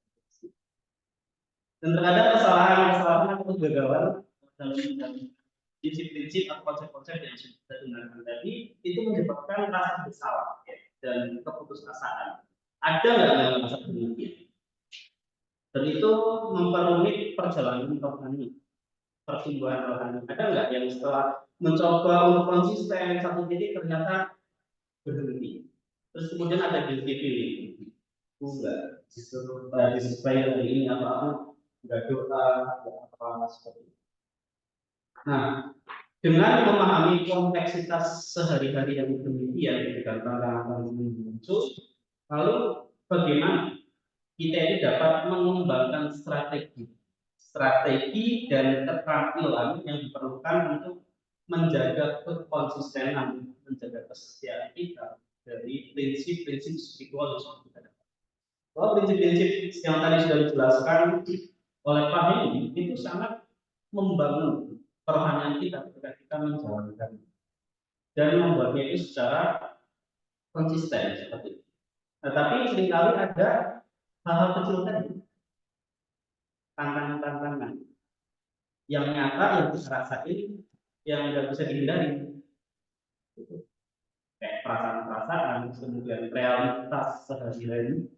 Dan terkadang kesalahan atau kegagalan dalam prinsip-prinsip atau konsep-konsep yang sudah kita dengarkan tadi itu menyebabkan rasa bersalah ya, dan keputusasaan. Ada nggak yang merasa demikian? Dan itu memperumit perjalanan rohani, pertumbuhan rohani. Ada nggak yang setelah mencoba untuk konsisten satu titik ternyata berhenti? Terus kemudian ada guilty feeling. Enggak, disuruh disesuaikan hari ini apa enggak doa, enggak apa seperti itu. Nah, dengan memahami kompleksitas sehari-hari yang demikian dengan tantangan yang muncul, lalu bagaimana kita ini dapat mengembangkan strategi dan keterampilan yang diperlukan untuk menjaga konsistenan, menjaga kesetiaan kita dari prinsip-prinsip spiritual yang sudah kita dapat. Bahwa prinsip-prinsip yang tadi sudah dijelaskan oleh Pak Hendy itu sangat membangun perohanian kita ketika kita menjalankan dan membuatnya itu secara konsisten seperti itu. Tetapi seringkali ada hal-hal kecil tadi, tantangan-tantangan yang nyata yang kita rasain, yang nggak bisa dihindari, kayak perasaan-perasaan, kemudian realitas sehari-hari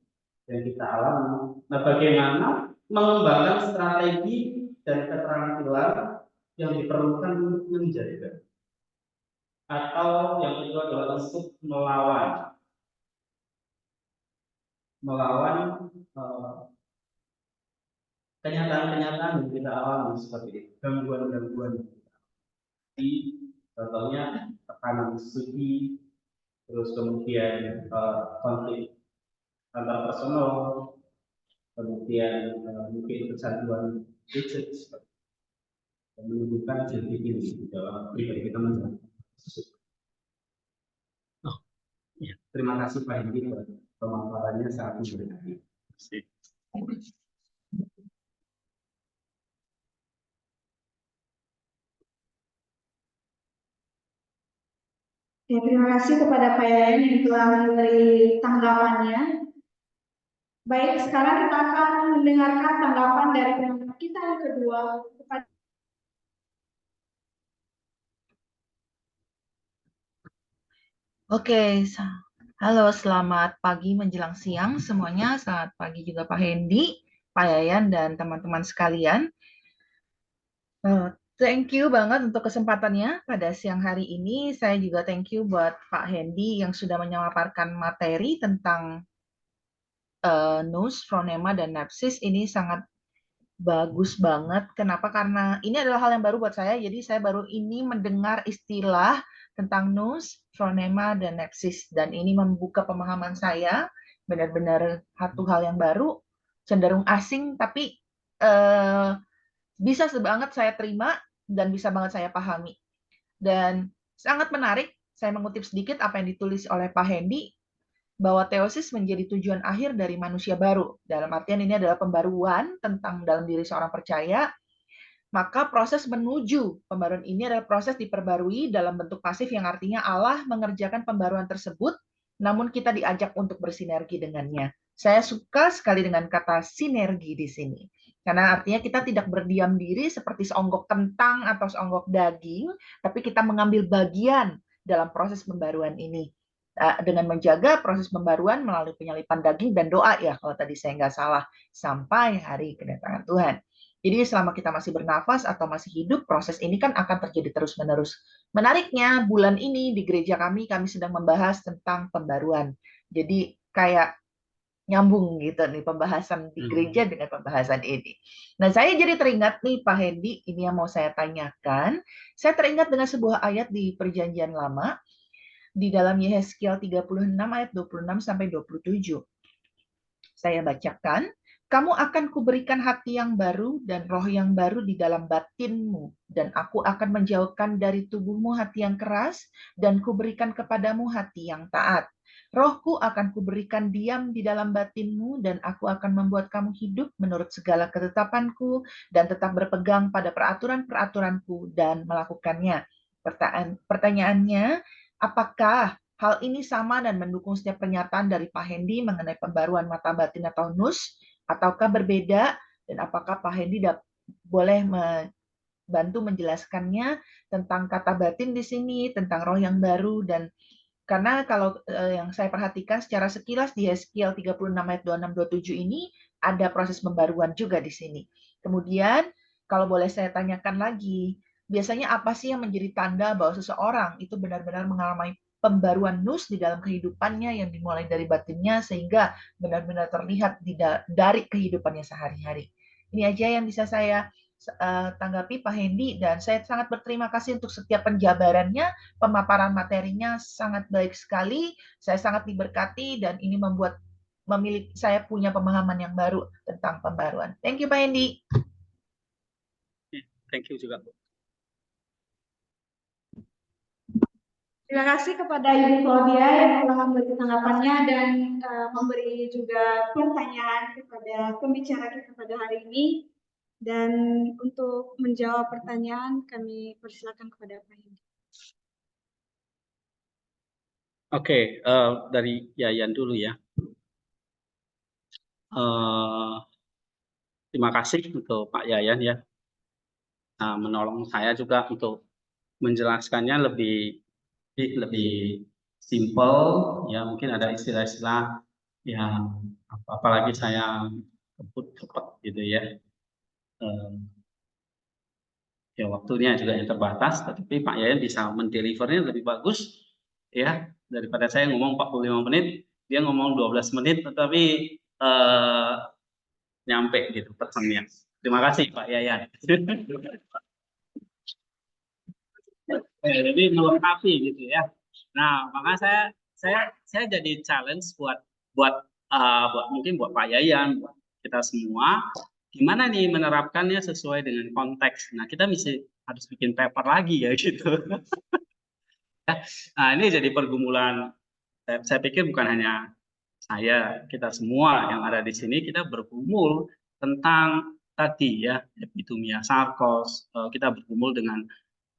yang kita alami. Nah, bagaimana mengembangkan strategi dan keterampilan yang diperlukan untuk menjaga, atau yang kedua adalah untuk melawan kenyataan-kenyataan yang kita alami seperti itu, gangguan-gangguan di contohnya tekanan studi, terus kemudian konflik antar personal, kemudian mungkin kecanduan gadget dan menimbulkan jadi ini di dalam pribadi kita menjalankan. Oh, ya. Terima kasih Pak Hendy buat pemaparannya sangat memberkati. Ya, terima kasih kepada Pak Yayan yang telah memberi tanggapannya. Baik, sekarang kita akan mendengarkan tanggapan dari penuntut kita yang kedua kepada Oke, halo, selamat pagi menjelang siang semuanya. Selamat pagi juga Pak Hendy, Pak Yayan, dan teman-teman sekalian. Thank you banget untuk kesempatannya pada siang hari ini. Saya juga thank you buat Pak Hendy yang sudah memaparkan materi tentang nous, phronema, dan nepsis. Ini sangat bagus banget. Kenapa? Karena ini adalah hal yang baru buat saya. Jadi saya baru ini mendengar istilah tentang nous, phronema, dan nepsis. Dan ini membuka pemahaman saya. Benar-benar satu hal yang baru, cenderung asing, tapi bisa banget saya terima dan bisa banget saya pahami. Dan sangat menarik, saya mengutip sedikit apa yang ditulis oleh Pak Hendy, bahwa teosis menjadi tujuan akhir dari manusia baru. Dalam artian ini adalah pembaruan tentang dalam diri seorang percaya, maka proses menuju pembaruan ini adalah proses diperbarui dalam bentuk pasif yang artinya Allah mengerjakan pembaruan tersebut, namun kita diajak untuk bersinergi dengannya. Saya suka sekali dengan kata sinergi di sini. Karena artinya kita tidak berdiam diri seperti seonggok kentang atau seonggok daging, tapi kita mengambil bagian dalam proses pembaruan ini. Dengan menjaga proses pembaruan melalui penyalipan daging dan doa ya, kalau tadi saya nggak salah, sampai hari kedatangan Tuhan. Jadi selama kita masih bernafas atau masih hidup, proses ini kan akan terjadi terus-menerus. Menariknya, bulan ini di gereja kami sedang membahas tentang pembaruan. Jadi kayak nyambung gitu nih pembahasan di gereja dengan pembahasan ini. Nah, saya jadi teringat nih Pak Hendy, ini yang mau saya tanyakan. Saya teringat dengan sebuah ayat di Perjanjian Lama, di dalam Yehezkiel 36 ayat 26 sampai 27. Saya bacakan, kamu akan kuberikan hati yang baru dan roh yang baru di dalam batinmu, dan aku akan menjauhkan dari tubuhmu hati yang keras, dan kuberikan kepadamu hati yang taat. Rohku akan kuberikan diam di dalam batinmu, dan aku akan membuat kamu hidup menurut segala ketetapanku, dan tetap berpegang pada peraturan-peraturanku dan melakukannya. Pertanyaannya, apakah hal ini sama dan mendukung setiap pernyataan dari Pak Hendy mengenai pembaruan mata batin atau nous, ataukah berbeda Dan apakah Pak Hendy boleh membantu menjelaskannya tentang kata batin di sini, tentang roh yang baru, dan karena kalau yang saya perhatikan secara sekilas di Yeskiel 36 ayat 26-27 ini ada proses pembaruan juga di sini. Kemudian kalau boleh saya tanyakan lagi, biasanya apa sih yang menjadi tanda bahwa seseorang itu benar-benar mengalami pembaruan nus di dalam kehidupannya yang dimulai dari batinnya sehingga benar-benar terlihat dari kehidupannya sehari-hari. Ini aja yang bisa saya tanggapi Pak Hendy, dan saya sangat berterima kasih untuk setiap penjabarannya, pemaparan materinya sangat baik sekali, saya sangat diberkati, dan ini membuat saya punya pemahaman yang baru tentang pembaruan. Thank you Pak Hendy. Thank you juga, Bu. Terima kasih kepada Ibu Claudia yang telah memberi tanggapannya dan memberi juga pertanyaan kepada pembicara kita pada hari ini. Dan untuk menjawab pertanyaan, kami persilakan kepada Pak Hendy. Oke, dari Yayan dulu ya. Terima kasih untuk Pak Yayan ya, menolong saya juga untuk menjelaskannya lebih simpel ya, mungkin ada istilah-istilah yang apalagi saya sebut cepat gitu ya. Ya waktunya juga yang terbatas, tetapi Pak Yayan bisa mendelivernya lebih bagus ya daripada saya ngomong 45 menit, dia ngomong 12 menit, tetapi nyampe gitu pesannya. Terima kasih Pak Yayan. Jadi melengkapi gitu ya. Nah, maka saya jadi challenge buat mungkin buat Pak Yayan, buat kita semua, gimana nih menerapkannya sesuai dengan konteks. Nah, kita harus bikin paper lagi ya gitu. Nah, ini jadi pergumulan. Saya pikir bukan hanya saya, kita semua yang ada di sini, kita bergumul tentang tadi ya, epitomia sarkos, kita bergumul dengan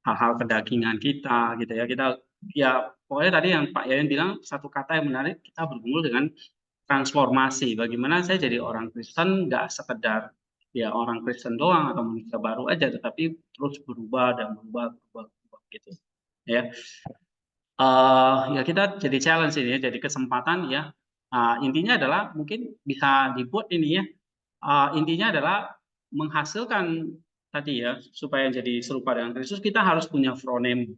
hal-hal kedagingan kita gitu ya. Kita ya pokoknya tadi yang Pak Yayan bilang satu kata yang menarik, kita bergumul dengan transformasi. Bagaimana saya jadi orang Kristen nggak sekedar ya orang Kristen doang atau manusia baru aja, tetapi terus berubah dan berubah gitu ya. Ya kita jadi challenge ini ya, jadi kesempatan ya. Intinya adalah mungkin bisa dibuat ini ya. Intinya adalah menghasilkan tadi ya, supaya jadi serupa dengan Kristus, kita harus punya phronema,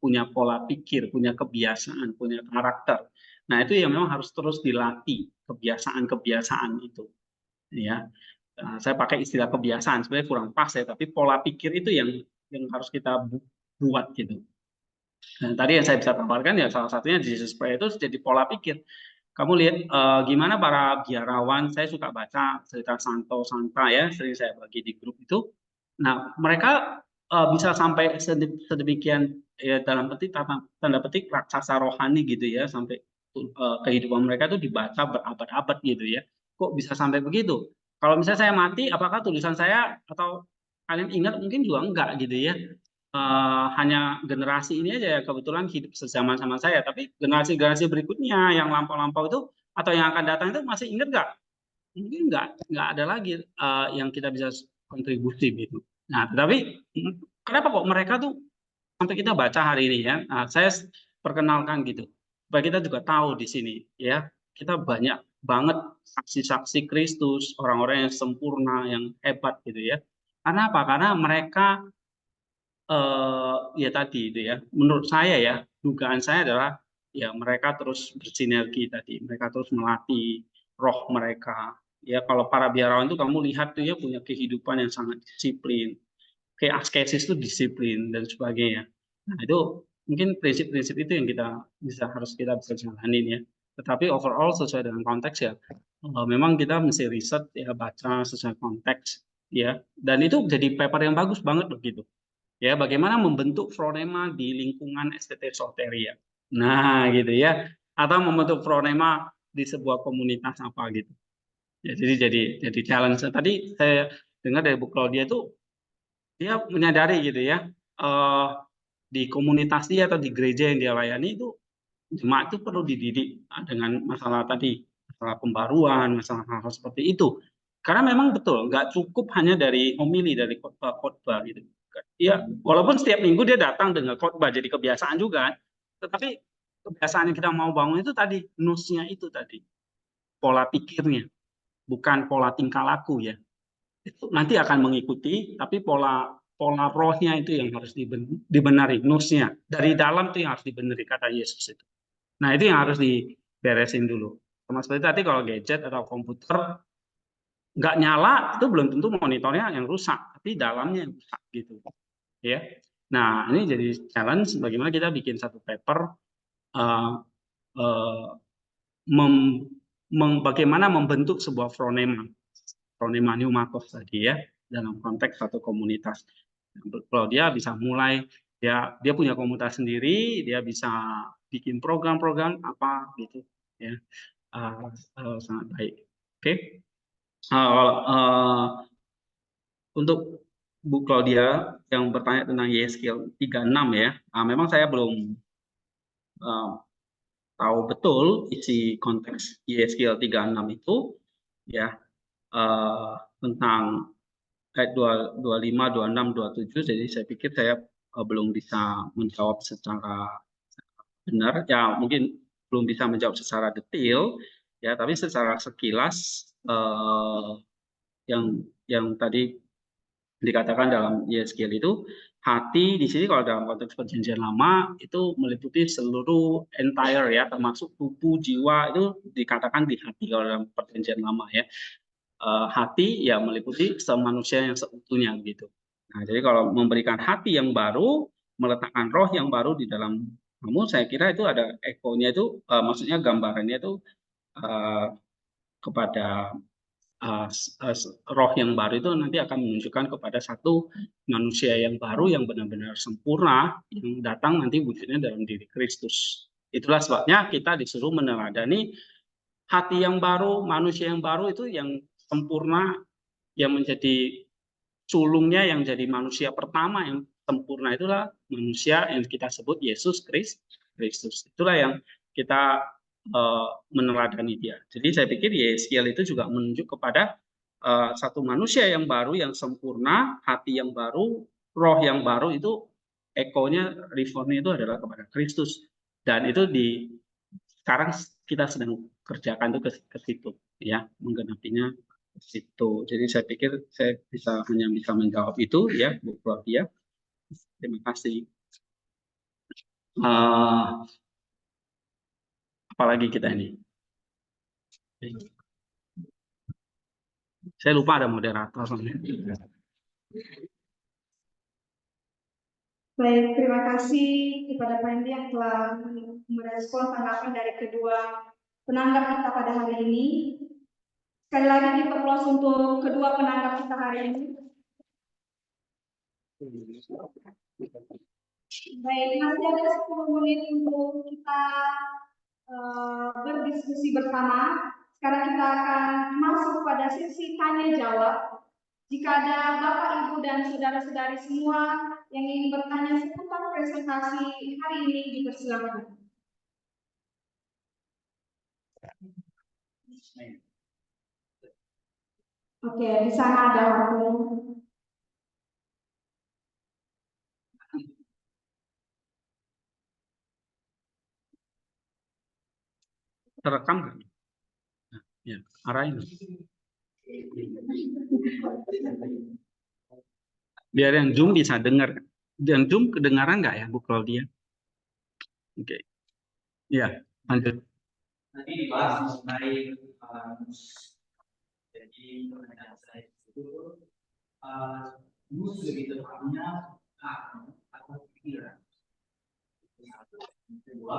punya pola pikir, punya kebiasaan, punya karakter. Nah, itu yang memang harus terus dilatih, kebiasaan-kebiasaan itu. Ya, saya pakai istilah kebiasaan, sebenarnya kurang pas ya, tapi pola pikir itu yang harus kita buat gitu. Dan tadi yang saya bisa tawarkan ya salah satunya Jesus Prayer itu jadi pola pikir. Kamu lihat gimana para biarawan, saya suka baca cerita Santo Santa ya, sering saya bagi di grup itu. Nah, mereka bisa sampai sedemikian ya, dalam tanda petik raksasa rohani gitu ya, sampai kehidupan mereka itu dibaca berabad-abad gitu ya. Kok bisa sampai begitu? Kalau misalnya saya mati, apakah tulisan saya atau kalian ingat mungkin juga enggak gitu ya. Hanya generasi ini aja ya kebetulan hidup sezaman sama saya, tapi generasi-generasi berikutnya yang lampau-lampau itu atau yang akan datang itu masih ingat nggak? Mungkin nggak ada lagi yang kita bisa kontribusi gitu. Nah, tetapi kenapa kok mereka tuh sampai kita baca hari ini ya? Nah, saya perkenalkan gitu supaya kita juga tahu di sini ya, kita banyak banget saksi-saksi Kristus, orang-orang yang sempurna, yang hebat gitu ya. Karena apa? Karena mereka ya tadi itu ya, menurut saya ya, dugaan saya adalah ya mereka terus bersinergi tadi, mereka terus melatih roh mereka. Ya kalau para biarawan itu kamu lihat tuh ya punya kehidupan yang sangat disiplin, kayak askesis itu disiplin dan sebagainya. Nah itu mungkin prinsip-prinsip itu yang harus kita bisa jalanin ya. Tetapi overall sesuai dengan konteks ya, memang kita mesti riset ya, baca sesuai konteks ya, dan itu jadi paper yang bagus banget begitu. Ya, bagaimana membentuk phronema di lingkungan STT Soteria. Nah, gitu ya. Atau membentuk phronema di sebuah komunitas apa gitu. Ya, jadi challenge. Tadi saya dengar dari Bu Claudia itu dia menyadari gitu ya, di komunitas dia atau di gereja yang dia layani itu jemaat itu perlu dididik dengan masalah tadi, masalah pembaruan, masalah hal-hal seperti itu. Karena memang betul, nggak cukup hanya dari homili, dari khotbah gitu. Ya, walaupun setiap minggu dia datang dengan khotbah, jadi kebiasaan juga. Tetapi kebiasaan yang kita mau bangun itu tadi, nusnya itu tadi, pola pikirnya, bukan pola tingkah laku ya. Itu nanti akan mengikuti, tapi pola rohnya itu yang harus dibenari, nusnya. Dari dalam itu yang harus dibenari, kata Yesus itu. Nah, itu yang harus diberesin dulu. Sama seperti tadi kalau gadget atau komputer, nggak nyala itu belum tentu monitornya yang rusak, tapi dalamnya yang rusak gitu ya. Nah, ini jadi challenge bagaimana kita bikin satu paper uh, uh, bagaimana membentuk sebuah phronema pneumatos tadi ya, dalam konteks satu komunitas. Kalau dia bisa mulai, dia punya komunitas sendiri, dia bisa bikin program-program apa gitu ya, sangat baik. Oke. Untuk Bu Claudia yang bertanya tentang YSKL 36 ya, memang saya belum tahu betul isi konteks YSKL 36 itu ya, tentang ayat 25, 26, 27. Jadi saya pikir saya belum bisa menjawab secara benar ya, mungkin belum bisa menjawab secara detail ya, tapi secara sekilas yang tadi dikatakan dalam YSKL itu, hati di sini kalau dalam konteks perjanjian lama itu meliputi seluruh entire ya, termasuk tubuh, jiwa, itu dikatakan di hati kalau dalam perjanjian lama ya. Hati ya meliputi semanusia yang seutuhnya gitu. Nah, jadi kalau memberikan hati yang baru, meletakkan roh yang baru di dalam kamu, saya kira itu ada ekonya itu, maksudnya gambarannya itu kepada roh yang baru itu nanti akan menunjukkan kepada satu manusia yang baru yang benar-benar sempurna, yang datang nanti wujudnya dalam diri Kristus. Itulah sebabnya kita disuruh meneladani hati yang baru, manusia yang baru itu yang sempurna, yang menjadi sulungnya, yang jadi manusia pertama yang sempurna itulah manusia yang kita sebut Yesus Kristus. Itulah yang kita meneladani dia. Jadi saya pikir YSKL itu juga menunjuk kepada satu manusia yang baru, yang sempurna, hati yang baru, roh yang baru, itu ekonya, reformnya itu adalah kepada Kristus. Dan itu sekarang kita sedang kerjakan itu ke situ ya, menggenapinya ke situ. Jadi saya pikir saya hanya bisa menjawab itu ya, Bu Claudia. Terima kasih. Apalagi kita ini. Saya lupa ada moderator. Baik, terima kasih kepada Pak Hendi yang telah merespon tanggapan dari kedua penanggap kita pada hari ini. Sekali lagi diperluas untuk kedua penanggap kita hari ini. Baik, masih ada 10 menit untuk kita berdiskusi bersama. Sekarang kita akan masuk pada sesi tanya jawab. Jika ada Bapak, Ibu, dan saudara-saudari semua yang ingin bertanya seputar presentasi hari ini, dipersilakan. Oke, di sana ada waktu. Terekam kan? Ya, arahin. Biar yang Zoom bisa dengar. Yang Zoom kedengaran nggak ya, Bu Claudia? Oke. Ya, lanjut. Tadi dibahas mengenai jadi pertanyaan saya itu musuh di depannya atau pikiran. Kedua,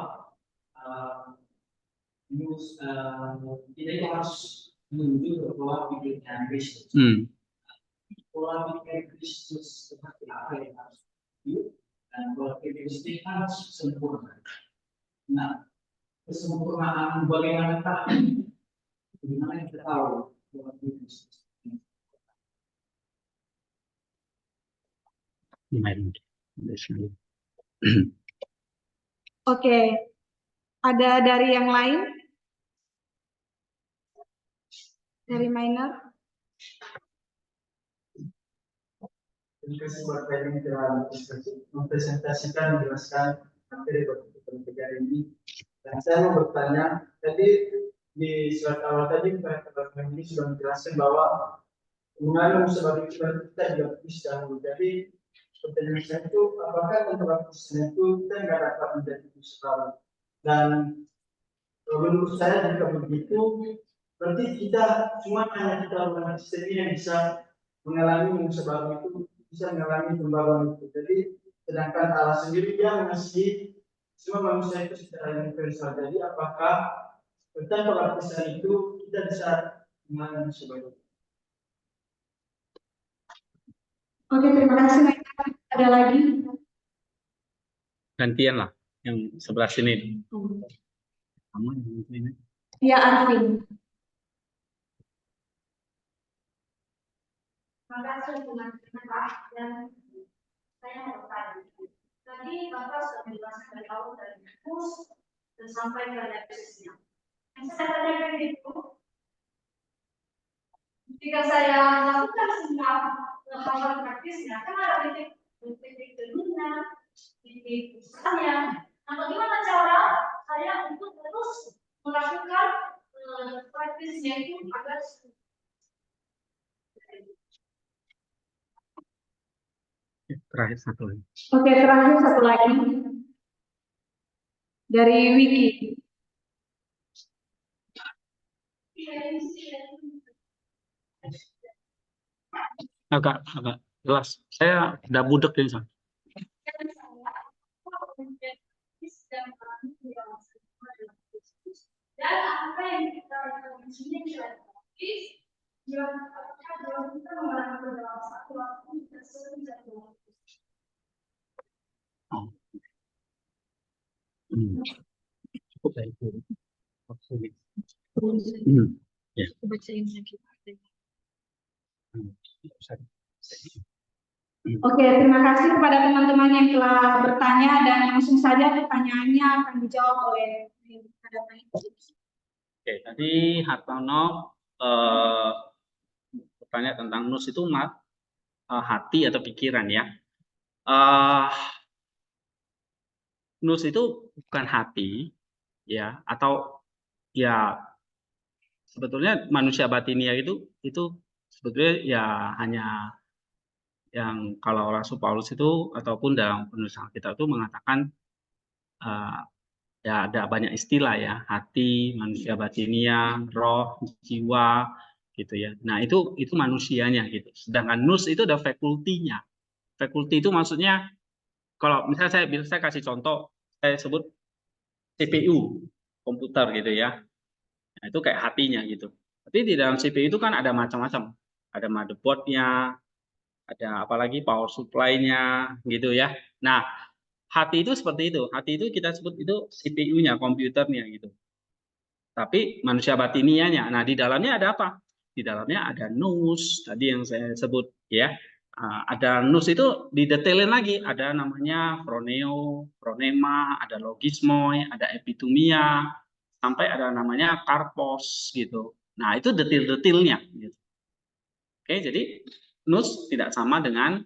kita itu harus menuju ke pola pikirnya Kristus. Pola pikir Kristus seperti apa yang harus dihidup, dan pola pikir Kristus harus sempurna. Nah, kesempurnaan bagaimana bagaimana kita tahu pola pikir Kristus? Oke, ada dari yang lain? Dari minor? Terima kasih buat kalian yang telah mempresentasikan, menjelaskan materi pendidikan ini. Dan saya mau bertanya, tadi di slide awal tadi teman-teman ini sudah menjelaskan bahwa penggunaan sebagai kita juga bisa. Jadi pertanyaan saya itu, apakah tempat Kristen itu kita nggak dapat menjadi Kristen? Dan menurut saya jika begitu, berarti kita cuma hanya kita orang Kristen yang bisa mengalami manusia baru itu, bisa mengalami pembaruan itu. Jadi sedangkan Allah sendiri dia mengasihi semua manusia itu secara universal. Jadi apakah tentang Kristen itu kita bisa mengalami manusia baru? Oke, terima kasih. Ada lagi? Gantian lah yang sebelah sini. Kamu yang ini. Ya, Arvin. Terima kasih teman-teman Pak, dan saya mau bertanya. Tadi Bapak sudah menjelaskan dari awal dari Kus dan sampai ke Lexisnya. Yang saya tanyakan itu, jika saya melakukan semua hal-hal praktisnya, kan ada titik jenuhnya, titik usahanya. Nah, bagaimana cara saya untuk terus melakukan praktisnya itu agar Terakhir satu lagi. Oke, terakhir satu lagi dari Wiki. Agak jelas. Saya udah budek ini. Dan apa yang kita lakukan di sini adalah kita melakukan dalam satu waktu kita sering Cukup baik. Ya. Oke, terima kasih kepada teman-teman yang telah bertanya dan langsung saja pertanyaannya akan dijawab oleh Oke, tadi Hartono bertanya tentang nus itu hati atau pikiran ya. Nus itu bukan hati ya, atau ya sebetulnya manusia batinia itu sebetulnya ya hanya yang kalau Rasul Paulus itu ataupun dalam penulisan kita itu mengatakan ya ada banyak istilah ya, hati, manusia batinia, roh, jiwa gitu ya. Nah, itu manusianya gitu. Sedangkan nus itu ada fakultinya. Fakulti itu maksudnya kalau misalnya saya kasih contoh, saya sebut CPU komputer gitu ya. Nah, itu kayak hatinya gitu. Tapi di dalam CPU itu kan ada macam-macam. Ada motherboard-nya, ada apalagi power supply-nya gitu ya. Nah, hati itu seperti itu. Hati itu kita sebut itu CPU-nya, komputernya gitu. Tapi manusia batinianya. Nah, di dalamnya ada apa? Di dalamnya ada nous, tadi yang saya sebut ya. Ada nous itu didetailin lagi, ada namanya phroneo, phronema, ada logismoi, ada epitumia, sampai ada namanya karpos gitu. Nah, itu detil-detilnya gitu. Oke, jadi nous tidak sama dengan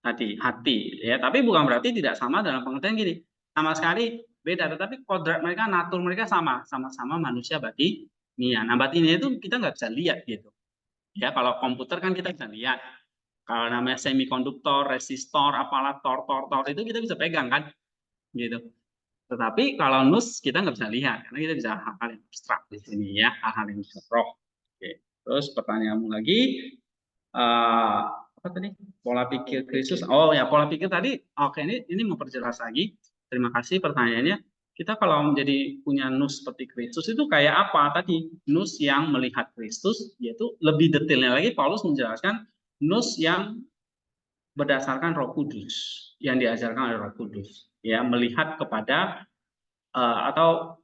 hati ya, tapi bukan berarti tidak sama dalam pengertian gini. Sama sekali beda, tetapi kodrat mereka, natur mereka sama-sama manusia batinia. Nah, batinia itu kita nggak bisa lihat gitu. Ya, kalau komputer kan kita bisa lihat. Kalau namanya semikonduktor, resistor, apalah tor itu kita bisa pegang kan, gitu. Tetapi kalau nus kita nggak bisa lihat karena kita bisa hal-hal yang abstrak di sini ya, hal-hal yang bisa roh. Oke. Terus pertanyaanmu lagi, apa tadi? Pola pikir Kristus. Oh ya, pola pikir tadi. Oke, ini memperjelas lagi. Terima kasih pertanyaannya. Kita kalau menjadi punya nus seperti Kristus itu kayak apa tadi? Nus yang melihat Kristus, yaitu lebih detailnya lagi Paulus menjelaskan nus yang berdasarkan Roh Kudus, yang diajarkan oleh Roh Kudus, ya, melihat kepada atau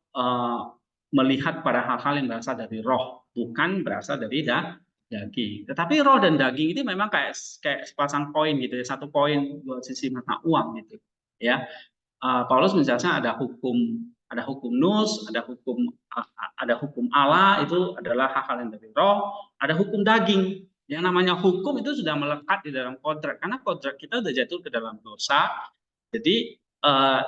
melihat pada hal-hal yang berasal dari roh, bukan berasal dari daging. Tetapi roh dan daging itu memang kayak sepasang koin gitu ya, satu koin dua sisi mata uang gitu, ya. Paulus menjelaskan ada hukum nus, ada hukum Allah, itu adalah hal-hal yang dari roh, ada hukum daging, Yang namanya hukum itu sudah melekat di dalam kodrat, karena kodrat kita sudah jatuh ke dalam dosa. Jadi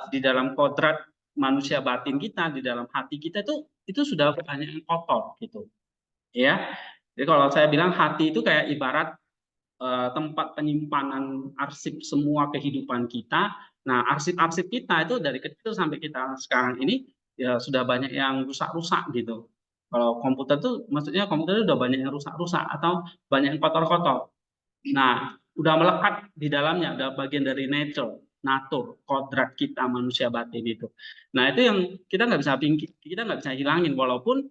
di dalam kodrat manusia batin kita, di dalam hati kita itu sudah banyak yang kotor gitu, ya. Jadi kalau saya bilang hati itu kayak ibarat tempat penyimpanan arsip semua kehidupan kita. Nah, arsip-arsip kita itu dari kecil sampai kita sekarang ini ya sudah banyak yang rusak-rusak gitu. Kalau komputer tuh maksudnya komputer udah banyak yang rusak-rusak atau banyak yang kotor-kotor. Nah, udah melekat di dalamnya, udah bagian dari natur, kodrat kita manusia batin itu. Nah, itu yang kita nggak bisa kita nggak bisa hilangin walaupun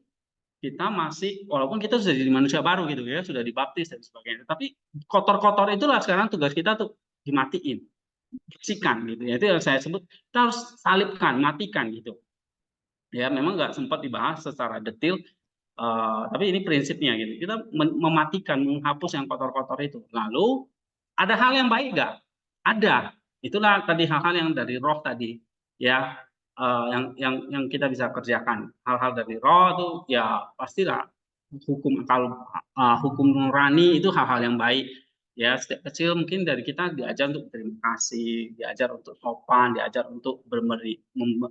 kita sudah jadi manusia baru gitu ya, sudah dibaptis dan sebagainya. Tapi kotor-kotor itulah sekarang tugas kita tuh dimatiin, bersihkan gitu ya. Itu yang saya sebut kita harus salibkan, matikan gitu. Ya, memang nggak sempat dibahas secara detail. Tapi ini prinsipnya gitu. Kita mematikan, menghapus yang kotor-kotor itu. Lalu ada hal yang baik nggak? Ada. Itulah tadi hal-hal yang dari roh tadi, ya, yang kita bisa kerjakan. Hal-hal dari roh itu ya pastilah hukum nurani itu hal-hal yang baik. Ya, sejak kecil mungkin dari kita diajar untuk berterima kasih, diajar untuk sopan, diajar untuk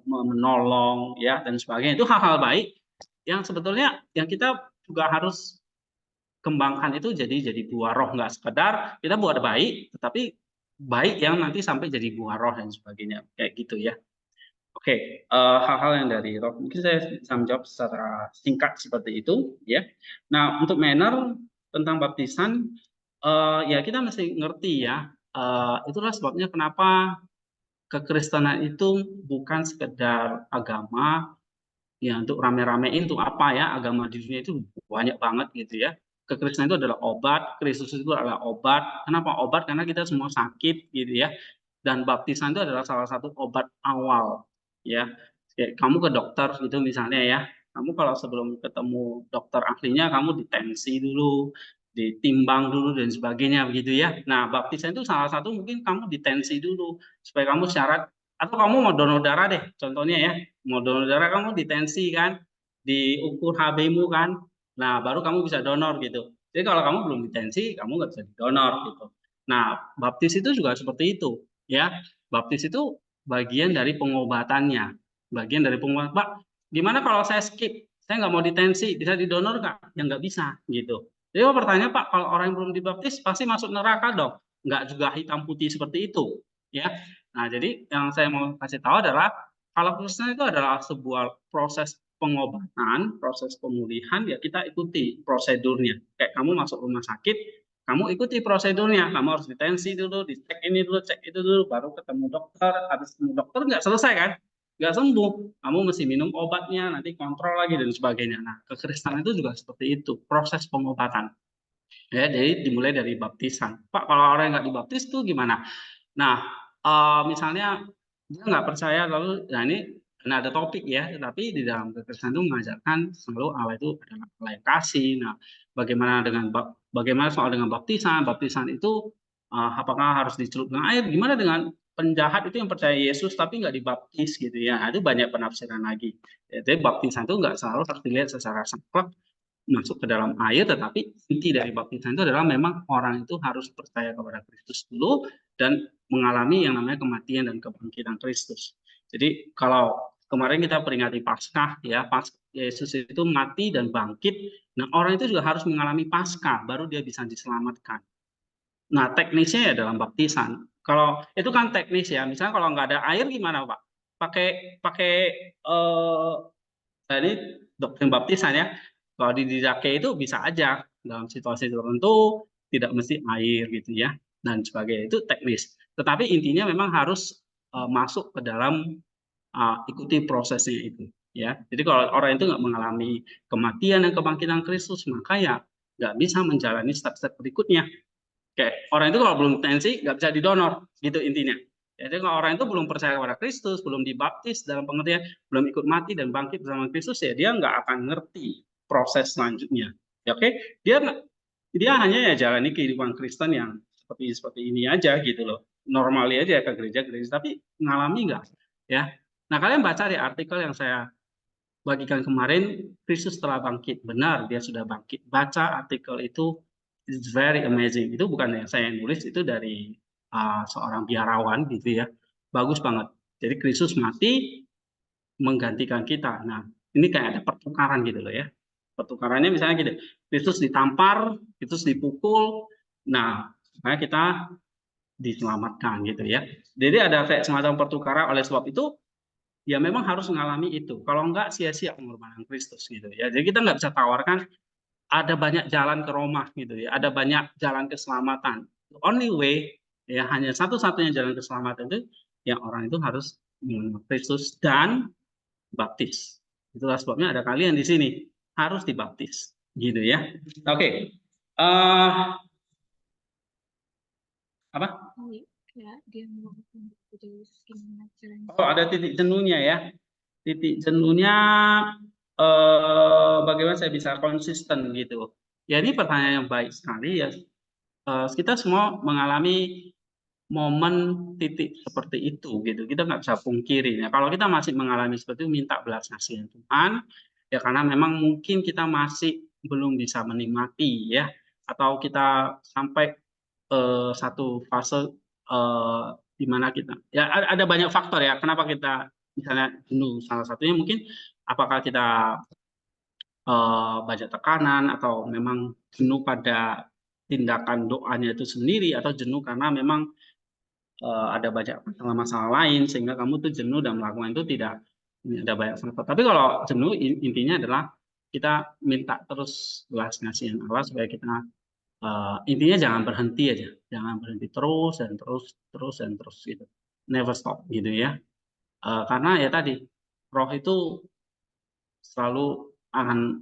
menolong, ya, dan sebagainya. Itu hal-hal baik yang sebetulnya yang kita juga harus kembangkan itu jadi buah roh, nggak sekedar kita buat baik, tetapi baik yang nanti sampai jadi buah roh dan sebagainya, kayak gitu ya. Oke, hal-hal yang dari roh mungkin saya bisa menjawab secara singkat seperti itu ya. Nah, untuk manner tentang baptisan, ya kita mesti ngerti ya, itulah sebabnya kenapa kekristenan itu bukan sekedar agama ya untuk rame-ramein untuk apa ya, agama di dunia itu banyak banget gitu ya. Kekristenan itu adalah obat, Kristus itu adalah obat. Kenapa obat? Karena kita semua sakit gitu ya. Dan baptisan itu adalah salah satu obat awal ya. Kayak kamu ke dokter gitu misalnya ya. Kamu kalau sebelum ketemu dokter ahlinya kamu ditensi dulu, ditimbang dulu dan sebagainya begitu ya. Nah, baptisan itu salah satu mungkin kamu ditensi dulu supaya kamu syarat atau kamu mau donor darah deh contohnya ya. Mau donor darah kamu ditensi kan, diukur HB-mu kan. Nah, baru kamu bisa donor gitu. Jadi kalau kamu belum ditensi, kamu nggak bisa didonor gitu. Nah, baptis itu juga seperti itu ya. Baptis itu bagian dari pengobatannya. Bagian dari pengobatan. Pak, gimana kalau saya skip? Saya nggak mau ditensi, bisa didonor nggak? Ya nggak bisa gitu. Jadi pertanyaan Pak, kalau orang yang belum dibaptis pasti masuk neraka dong? Nggak juga hitam putih seperti itu ya. Nah, jadi yang saya mau kasih tahu adalah kalau Kristen itu adalah sebuah proses pengobatan, proses pemulihan, ya kita ikuti prosedurnya. Kayak kamu masuk rumah sakit, kamu ikuti prosedurnya. Kamu harus ditensi dulu, dicek ini dulu, cek itu dulu, baru ketemu dokter. Habis ketemu dokter nggak selesai kan? Nggak sembuh. Kamu mesti minum obatnya, nanti kontrol lagi dan sebagainya. Nah, kekristenan itu juga seperti itu, proses pengobatan. Ya, jadi dimulai dari baptisan. Pak, kalau orang yang nggak dibaptis tuh gimana? Nah, misalnya dia nggak percaya lalu, nah ini karena ada topik ya, tetapi di dalam kekristenan itu mengajarkan selalu Allah itu adalah Allah yang kasih. Nah, bagaimana soal dengan baptisan? Baptisan itu apakah harus dicelup dengan air? Gimana dengan penjahat itu yang percaya Yesus tapi nggak dibaptis gitu ya? Nah, itu banyak penafsiran lagi. Jadi baptisan itu nggak selalu harus dilihat secara saklek masuk ke dalam air, tetapi inti dari baptisan itu adalah memang orang itu harus percaya kepada Kristus dulu dan mengalami yang namanya kematian dan kebangkitan Kristus. Jadi kalau kemarin kita peringati Paskah ya, pas Yesus itu mati dan bangkit, nah orang itu juga harus mengalami Paskah baru dia bisa diselamatkan. Nah, teknisnya ya dalam baptisan. Kalau itu kan teknis ya, misalnya kalau nggak ada air gimana Pak? Pakai ini doktrin baptisan ya. Kalau di Didache itu bisa aja dalam situasi tertentu tidak mesti air gitu ya dan sebagainya, itu teknis. Tetapi intinya memang harus masuk ke dalam ikuti prosesnya itu ya. Jadi kalau orang itu nggak mengalami kematian dan kebangkitan Kristus, maka ya nggak bisa menjalani step-step berikutnya. Kayak orang itu kalau belum tensi nggak bisa didonor gitu intinya. Jadi kalau orang itu belum percaya kepada Kristus, belum dibaptis dalam pengertian, belum ikut mati dan bangkit bersama Kristus, ya dia nggak akan ngerti proses selanjutnya. Ya, oke, dia hanya ya jalani kehidupan Kristen yang seperti ini aja gitu loh. Normali aja ke gereja-gereja, tapi ngalami nggak? Ya. Nah, kalian baca di artikel yang saya bagikan kemarin, Kristus telah bangkit. Benar, dia sudah bangkit. Baca artikel itu, It's very amazing. Itu bukan yang saya nulis, itu dari seorang biarawan gitu ya. Bagus banget. Jadi Kristus mati menggantikan kita. Nah, ini kayak ada pertukaran gitu loh ya. Pertukarannya misalnya gitu, Kristus ditampar, Kristus dipukul, nah supaya kita diselamatkan gitu ya. Jadi ada kayak semacam pertukaran, oleh sebab itu ya memang harus mengalami itu. Kalau enggak sia-sia pengorbanan Kristus gitu ya. Jadi kita nggak bisa tawarkan ada banyak jalan ke Roma gitu ya, ada banyak jalan keselamatan. The only way ya, hanya satu-satunya jalan keselamatan itu yang orang itu harus mengenal Kristus dan baptis. Itulah sebabnya ada kalian di sini harus dibaptis, gitu ya. Oke. Apa? Oh, ada titik jenuhnya ya. Titik jenuhnya bagaimana saya bisa konsisten gitu. Ya ini pertanyaan yang baik sekali ya. Kita semua mengalami momen titik seperti itu gitu, kita nggak bisa pungkiri ya. Kalau kita masih mengalami seperti itu, minta belas kasihan Tuhan ya, karena memang mungkin kita masih belum bisa menikmati ya, atau kita sampai satu fase di mana kita ya ada banyak faktor ya kenapa kita misalnya jenuh. Salah satunya mungkin apakah kita banyak tekanan, atau memang jenuh pada tindakan doanya itu sendiri, atau jenuh karena memang ada banyak masalah-masalah lain sehingga kamu tuh jenuh dan melakukan itu tidak ada banyak faktor. Tapi kalau jenuh intinya adalah kita minta terus belas kasihan Allah supaya kita intinya jangan berhenti aja, jangan berhenti terus dan terus gitu, never stop gitu ya. Karena ya tadi roh itu selalu akan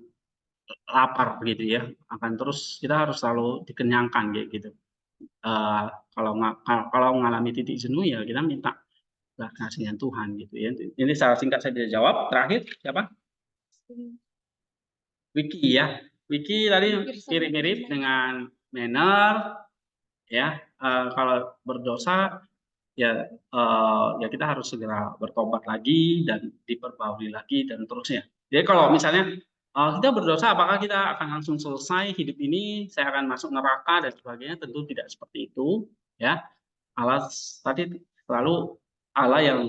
lapar gitu ya, akan terus kita harus selalu dikenyangkan kayak gitu. Kalau mengalami titik jenuh ya kita minta belas kasihan Tuhan gitu ya. Ini secara singkat saya bisa jawab. Terakhir siapa? Wiki ya. Wiki tadi mirip-mirip dengan Manner ya. Kalau berdosa ya ya kita harus segera bertobat lagi dan diperbaharui lagi dan terusnya. Jadi kalau misalnya kita berdosa, apakah kita akan langsung selesai hidup ini, saya akan masuk neraka dan sebagainya? Tentu tidak seperti itu ya. Allah tadi selalu Allah yang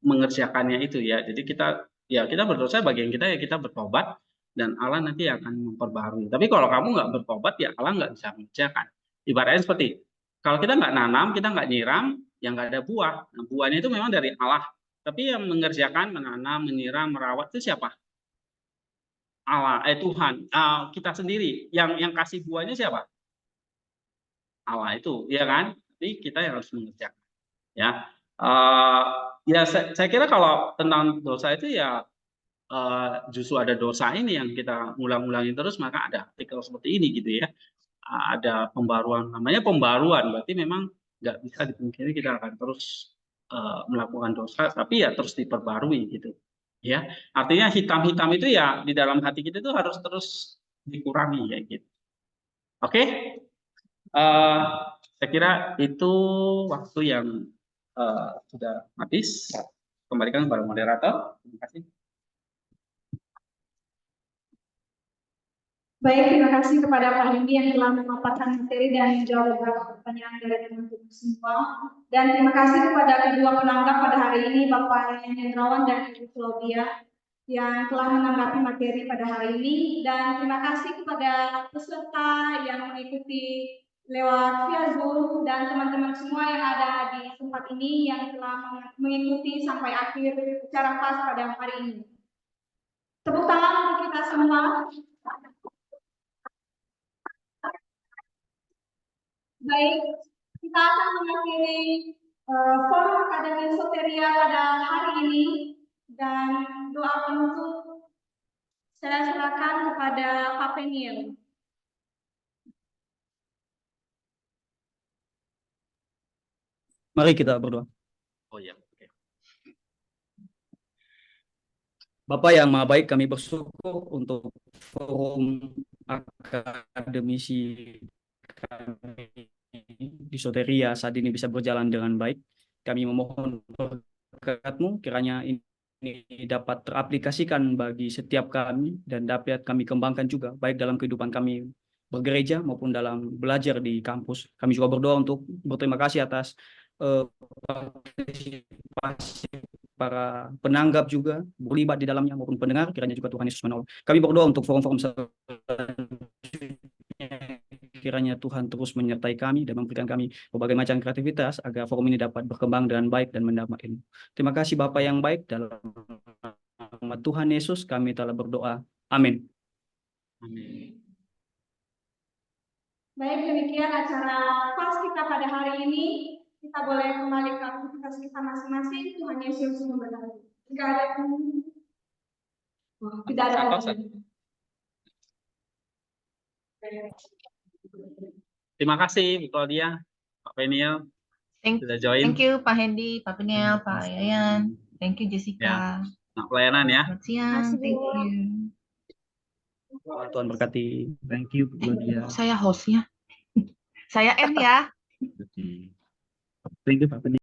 mengerjakannya itu ya. Jadi kita berdosa, bagian kita ya kita bertobat dan Allah nanti akan memperbaharui. Tapi kalau kamu nggak bertobat ya Allah nggak bisa mengerjakan. Ibaratnya seperti kalau kita nggak nanam, kita nggak nyiram, yang nggak ada buah. Nah, buahnya itu memang dari Allah. Tapi yang mengerjakan, menanam, menyiram, merawat itu siapa? Allah, Tuhan. Kita sendiri. Yang kasih buahnya siapa? Allah itu, ya kan? Tapi kita yang harus mengerjakan. Ya, ya saya kira kalau tentang dosa itu ya justru ada dosa ini yang kita ulang-ulangi terus, maka ada artikel seperti ini gitu ya. Ada pembaruan, namanya pembaruan, berarti memang nggak bisa dipungkiri kita akan terus melakukan dosa, tapi ya terus diperbarui gitu ya. Artinya hitam-hitam itu ya di dalam hati kita itu harus terus dikurangi ya gitu. Oke. Saya kira itu waktu yang sudah habis. Kembalikan kepada moderator. Terima kasih. Baik, terima kasih kepada Pak Hendy yang telah memaparkan materi dan menjawab beberapa pertanyaan dari teman-teman semua. Dan terima kasih kepada kedua penanggap pada hari ini, Bapak Hendrawan dan Ibu Claudia, yang telah menanggapi materi pada hari ini. Dan terima kasih kepada peserta yang mengikuti lewat via Zoom dan teman-teman semua yang ada di tempat ini yang telah mengikuti sampai akhir secara pas pada hari ini. Tepuk tangan untuk kita semua. Baik, kita akan mengakhiri forum Akademi Soteria pada hari ini, dan doa penutup saya serahkan kepada Pak Peniel. Mari kita berdoa. Oh ya, oke. Bapak yang Maha Baik, kami bersyukur untuk forum akademisi kami di Soteria saat ini bisa berjalan dengan baik. Kami memohon berkat-Mu kiranya ini dapat teraplikasikan bagi setiap kami dan dapat kami kembangkan juga baik dalam kehidupan kami bergereja maupun dalam belajar di kampus. Kami juga berdoa untuk berterima kasih atas partisipasi para penanggap juga berlibat di dalamnya maupun pendengar, kiranya juga Tuhan Yesus menolong. Kami berdoa untuk forum-forum selanjutnya, kiranya Tuhan terus menyertai kami dan memberikan kami berbagai macam kreativitas agar forum ini dapat berkembang dengan baik dan mendapat ilmu. Terima kasih Bapa yang baik, dalam nama Tuhan Yesus kami telah berdoa. Amin. Amin. Baik, demikian acara pas kita pada hari ini. Kita boleh kembali ke aktivitas kita masing-masing. Tuhan Yesus memberkati. Jika ada tidak ada lagi. Terima kasih Bu Claudia, Pak Peniel sudah join. Thank you Pak Hendy, Pak Peniel, Pak Yayan. Thank you Jessica. Nah, pelayanan ya. Selamat siang. Thank you. Tuhan berkati. Thank you Bu Claudia. Saya hostnya. Saya N ya. Thank you Pak Peniel.